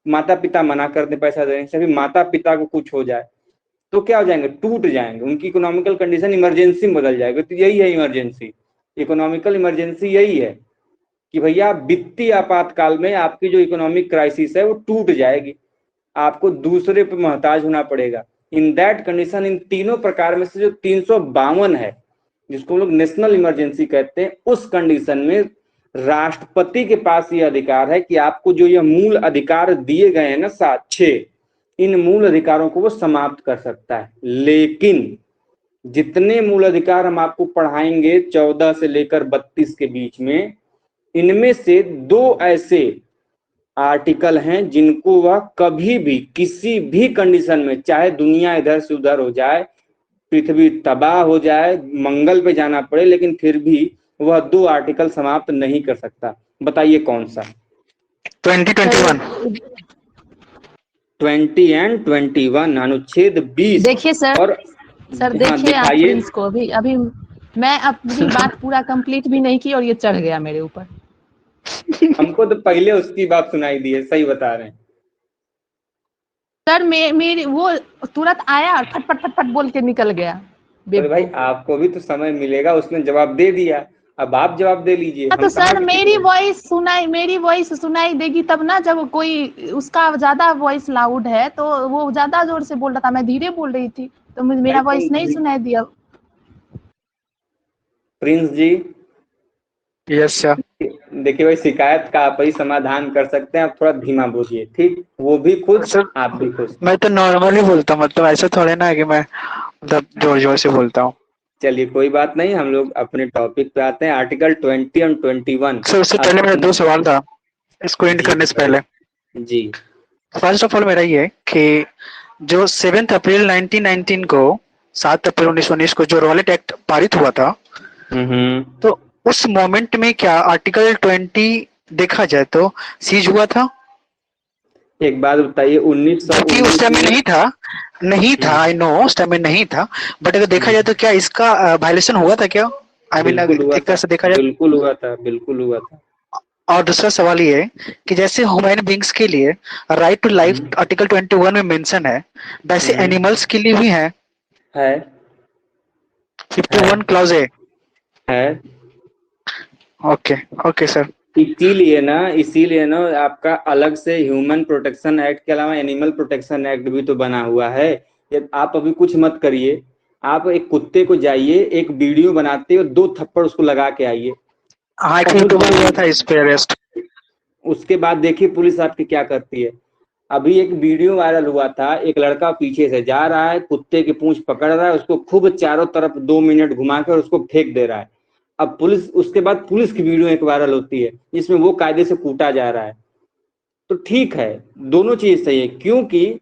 Speaker 1: माता पिता मना कर दे पैसा देने से, अभी माता पिता को कुछ हो जाए तो क्या हो जाएंगे, टूट जाएंगे, उनकी इकोनॉमिकल कंडीशन इमरजेंसी में बदल जाएगी। तो यही है इमरजेंसी, इकोनॉमिकल इमरजेंसी यही है कि भैया वित्तीय आपातकाल में आपकी जो इकोनॉमिक क्राइसिस है वो टूट जाएगी, आपको दूसरे पे मोहताज होना पड़ेगा। इन दैट कंडीशन, इन तीनों प्रकार में से जो 352 है जिसको हम लोग नेशनल इमरजेंसी कहते हैं, उस कंडीशन में राष्ट्रपति के पास ये अधिकार है कि आपको जो ये मूल अधिकार दिए गए हैं ना 6, इन मूल अधिकारों को वो समाप्त कर सकता है। लेकिन जितने मूल अधिकार हम आपको पढ़ाएंगे 14 से लेकर 32 के बीच में, इनमें से 2 ऐसे आर्टिकल हैं जिनको वह कभी भी किसी भी कंडीशन में, चाहे दुनिया इधर से उधर हो जाए, पृथ्वी तबाह हो जाए, मंगल पे जाना पड़े, लेकिन फिर भी वह 2 आर्टिकल समाप्त नहीं कर सकता। बताइए कौन सा?
Speaker 2: 2021
Speaker 1: 20 एंड 21 अनुच्छेद 20।
Speaker 5: देखिए सर,
Speaker 1: और
Speaker 5: सर देखिए आप
Speaker 1: दिखाइए।
Speaker 5: प्रिंस को, अभी मैं अपनी बात पूरा कंप्लीट भी नहीं की और ये चढ़ गया मेरे ऊपर।
Speaker 1: हमको तो पहले उसकी बात सुनाई दी है, सही बता रहे हैं
Speaker 5: सर मेरी वो तुरंत आया और फटफट फटफट बोल के निकल गया।
Speaker 1: अरे भाई आपको भी तो समय मिलेगा, उसने जवाब दे दिया, अब आप जवाब दे लीजिए।
Speaker 5: तो सर मेरी वॉइस सुनाई देगी तब ना, जब कोई उसका ज्यादा वॉइस लाउड है तो वो ज्यादा जोर से बोल रहा था, मैं धीरे बोल रही थी तो मेरा वॉइस नहीं सुनाई दिया।
Speaker 1: प्रिंस जी,
Speaker 2: यस सर।
Speaker 1: देखिए भाई, शिकायत का आप ही समाधान कर सकते हैं, आप थोड़ा धीमा बोलिए, ठीक? वो भी खुश,
Speaker 2: सर
Speaker 1: आप भी खुश।
Speaker 2: मैं तो नॉर्मली बोलता हूँ, मतलब ऐसा थोड़े ना है कि मैं मतलब जोर जोर से बोलता हूँ।
Speaker 1: चलिए कोई बात नहीं, हम लोग अपने टॉपिक पे आते हैं। आर्टिकल 20 और 21।
Speaker 2: सर उससे पहले मेरा 2 सवाल था इसको एंड करने से पहले।
Speaker 1: जी,
Speaker 2: फर्स्ट ऑफ ऑल मेरा ये है कि जो 7 अप्रैल 1919 को 7 अप्रैल 1919 को जो रॉलेट एक्ट पारित हुआ था, तो उस मोमेंट में क्या आर्टिकल 20 देखा जाए तो सीज हुआ था?
Speaker 1: एक बात बताइए, 1919
Speaker 2: उस टाइम में नहीं था आई नो उस टाइम में नहीं था, बट अगर देखा जाए तो क्या इसका वायलेशन हुआ था क्या? आई मीन एक तरह से देखा जाए
Speaker 1: बिल्कुल हुआ था, बिल्कुल हुआ था।
Speaker 2: और दूसरा सवाल ये है कि जैसे ह्यूमन बींग्स के लिए राइट टू लाइफ आर्टिकल 21 में मेंशन है, वैसे एनिमल्स के लिए भी है 51 क्लॉज है। Okay sir.
Speaker 1: इसीलिए ना आपका अलग से ह्यूमन प्रोटेक्शन एक्ट के अलावा एनिमल प्रोटेक्शन एक्ट भी तो बना हुआ है। आप अभी कुछ मत करिए, आप एक कुत्ते को जाइए, एक वीडियो बनाते हो, 2 थप्पड़ उसको लगा के आइए।
Speaker 2: हाँ, एक यूट्यूबर हुआ था इस पे अरेस्ट।
Speaker 1: उसके बाद देखिए पुलिस आपकी क्या करती है। अभी एक वीडियो वायरल हुआ था, एक लड़का पीछे से जा रहा है, कुत्ते की पूंछ पकड़ रहा है, उसको खूब चारों तरफ 2 मिनट घुमा कर उसको फेंक दे रहा है। अब पुलिस, उसके बाद पुलिस की वीडियो एक वायरल होती है जिसमें वो कायदे से कूटा जा रहा है। तो ठीक है, दोनों चीज सही है, क्योंकि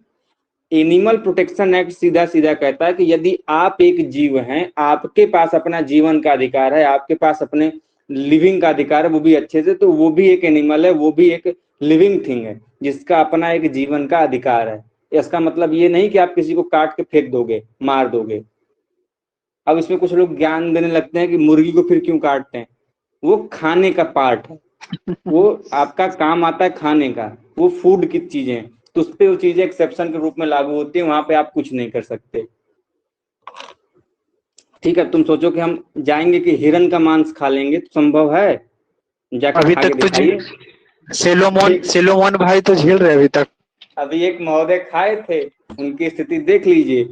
Speaker 1: एनिमल प्रोटेक्शन एक्ट सीधा सीधा कहता है कि यदि आप एक जीव हैं, आपके पास अपना जीवन का अधिकार है, आपके पास अपने लिविंग का अधिकार है, वो भी अच्छे से, तो वो भी एक एनिमल है, वो भी एक लिविंग थिंग है जिसका अपना एक जीवन का अधिकार है। इसका मतलब ये नहीं कि आप किसी को काट के फेंक दोगे, मार दोगे। अब इसमें कुछ लोग ज्ञान देने लगते हैं कि मुर्गी को फिर क्यों काटते हैं, वो खाने का पार्ट है, वो आपका काम आता है खाने का, वो फूड की चीजें हैं, तो उस पर वो चीजें एक्सेप्शन के रूप में लागू होती है, वहां पे आप कुछ नहीं कर सकते। ठीक है, तुम सोचो कि हम जाएंगे कि हिरन का मांस खा लेंगे, तो संभव है? जाकर
Speaker 2: अभी
Speaker 1: खा
Speaker 2: तक
Speaker 1: के
Speaker 2: तो
Speaker 1: दिखाइए।
Speaker 2: सेलोमोन भाई तो झेल रहे अभी तक।
Speaker 1: अभी एक महोदय खाए थे, उनकी स्थिति देख लीजिए।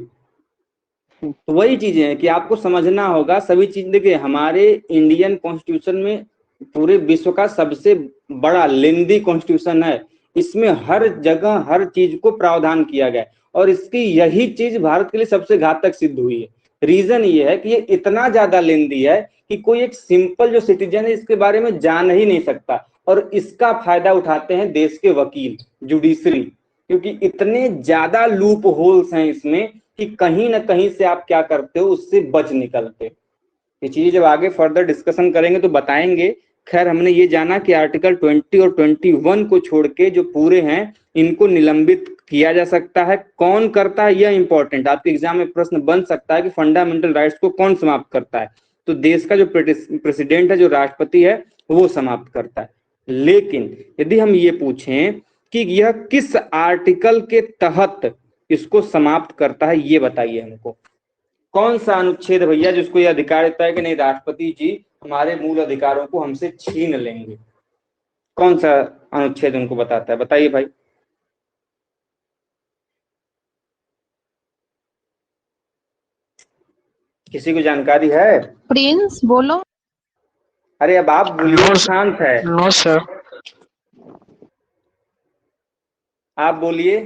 Speaker 1: तो वही चीजें हैं कि आपको समझना होगा सभी चीज। देखिए, हमारे इंडियन कॉन्स्टिट्यूशन में पूरे विश्व का सबसे बड़ा लेंदी कॉन्स्टिट्यूशन है, इसमें हर जगह हर चीज को प्रावधान किया गया है, और इसकी यही चीज भारत के लिए सबसे घातक सिद्ध हुई है। रीजन ये है कि ये इतना ज्यादा लेंदी है कि कोई एक सिंपल जो सिटीजन है इसके बारे में जान ही नहीं सकता, और इसका फायदा उठाते हैं देश के वकील, जुडिशरी, क्योंकि इतने ज्यादा लूप होल्स हैं इसमें कि कहीं ना कहीं से आप क्या करते हो, उससे बच निकलते। ये चीजें जब आगे फर्दर डिस्कशन करेंगे तो बताएंगे। खैर हमने ये जाना कि आर्टिकल 20 और 21 को छोड़ के जो पूरे हैं इनको निलंबित किया जा सकता है। कौन करता है यह इंपॉर्टेंट, आपके एग्जाम में प्रश्न बन सकता है कि फंडामेंटल राइट्स को कौन समाप्त करता है। तो देश का जो प्रेसिडेंट है, जो राष्ट्रपति है, वो समाप्त करता है। लेकिन यदि हम ये पूछें कि यह किस आर्टिकल के तहत इसको समाप्त करता है, ये बताइए हमको। कौन सा अनुच्छेद भैया जिसको यह अधिकार देता है कि नहीं राष्ट्रपति जी हमारे मूल अधिकारों को हमसे छीन लेंगे? कौन सा अनुच्छेद उनको बताता है, बताइए भाई। किसी को जानकारी है?
Speaker 5: प्रिंस बोलो।
Speaker 1: अरे अब आप बोलिए, शांत है।
Speaker 2: No sir.
Speaker 1: आप बोलिए।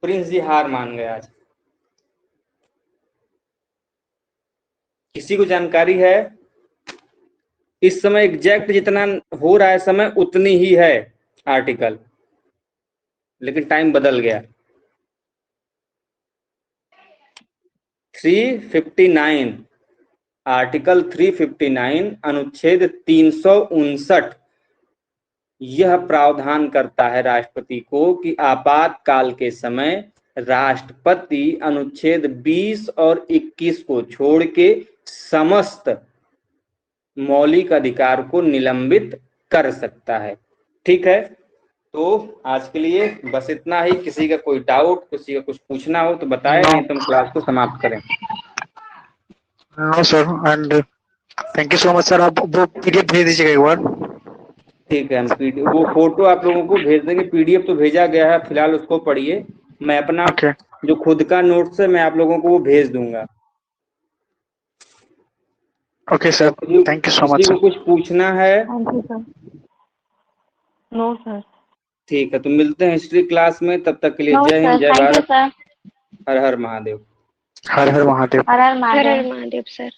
Speaker 1: प्रिंस जी हार मान गए आज। किसी को जानकारी है? इस समय एग्जैक्ट जितना हो रहा है समय उतनी ही है आर्टिकल, लेकिन टाइम बदल गया। 359 आर्टिकल 359 अनुच्छेद 359 यह प्रावधान करता है राष्ट्रपति को कि आपातकाल के समय राष्ट्रपति अनुच्छेद 20 और 21 को छोड़ के समस्त मौलिक अधिकार को निलंबित कर सकता है। ठीक है, तो आज के लिए बस इतना ही। किसी का कोई डाउट, किसी का कुछ पूछना हो तो बताएं, नहीं तो हम क्लास को समाप्त करें।
Speaker 2: No sir, and thank you so much sir. आप वो पीडीएफ भेज दीजिएगा एक बार।
Speaker 1: ठीक है, हम पीडीएफ वो फोटो आप लोगों को भेज देंगे। पीडीएफ तो भेजा गया है, फिलहाल उसको पढ़िए। मैं अपना जो खुद का नोट्स है मैं आप लोगों को वो भेज दूंगा।
Speaker 2: Okay sir, thank you so much
Speaker 1: किसी
Speaker 2: सर।
Speaker 1: को कुछ पूछना है?
Speaker 3: No sir.
Speaker 1: ठीक है, तो मिलते हैं हिस्ट्री क्लास में। तब तक के लिए जय हिंद, जय भारत, हर हर महादेव।
Speaker 2: हर हर महादेव।
Speaker 3: हर हर महादेव।
Speaker 4: हर हर महादेव सर।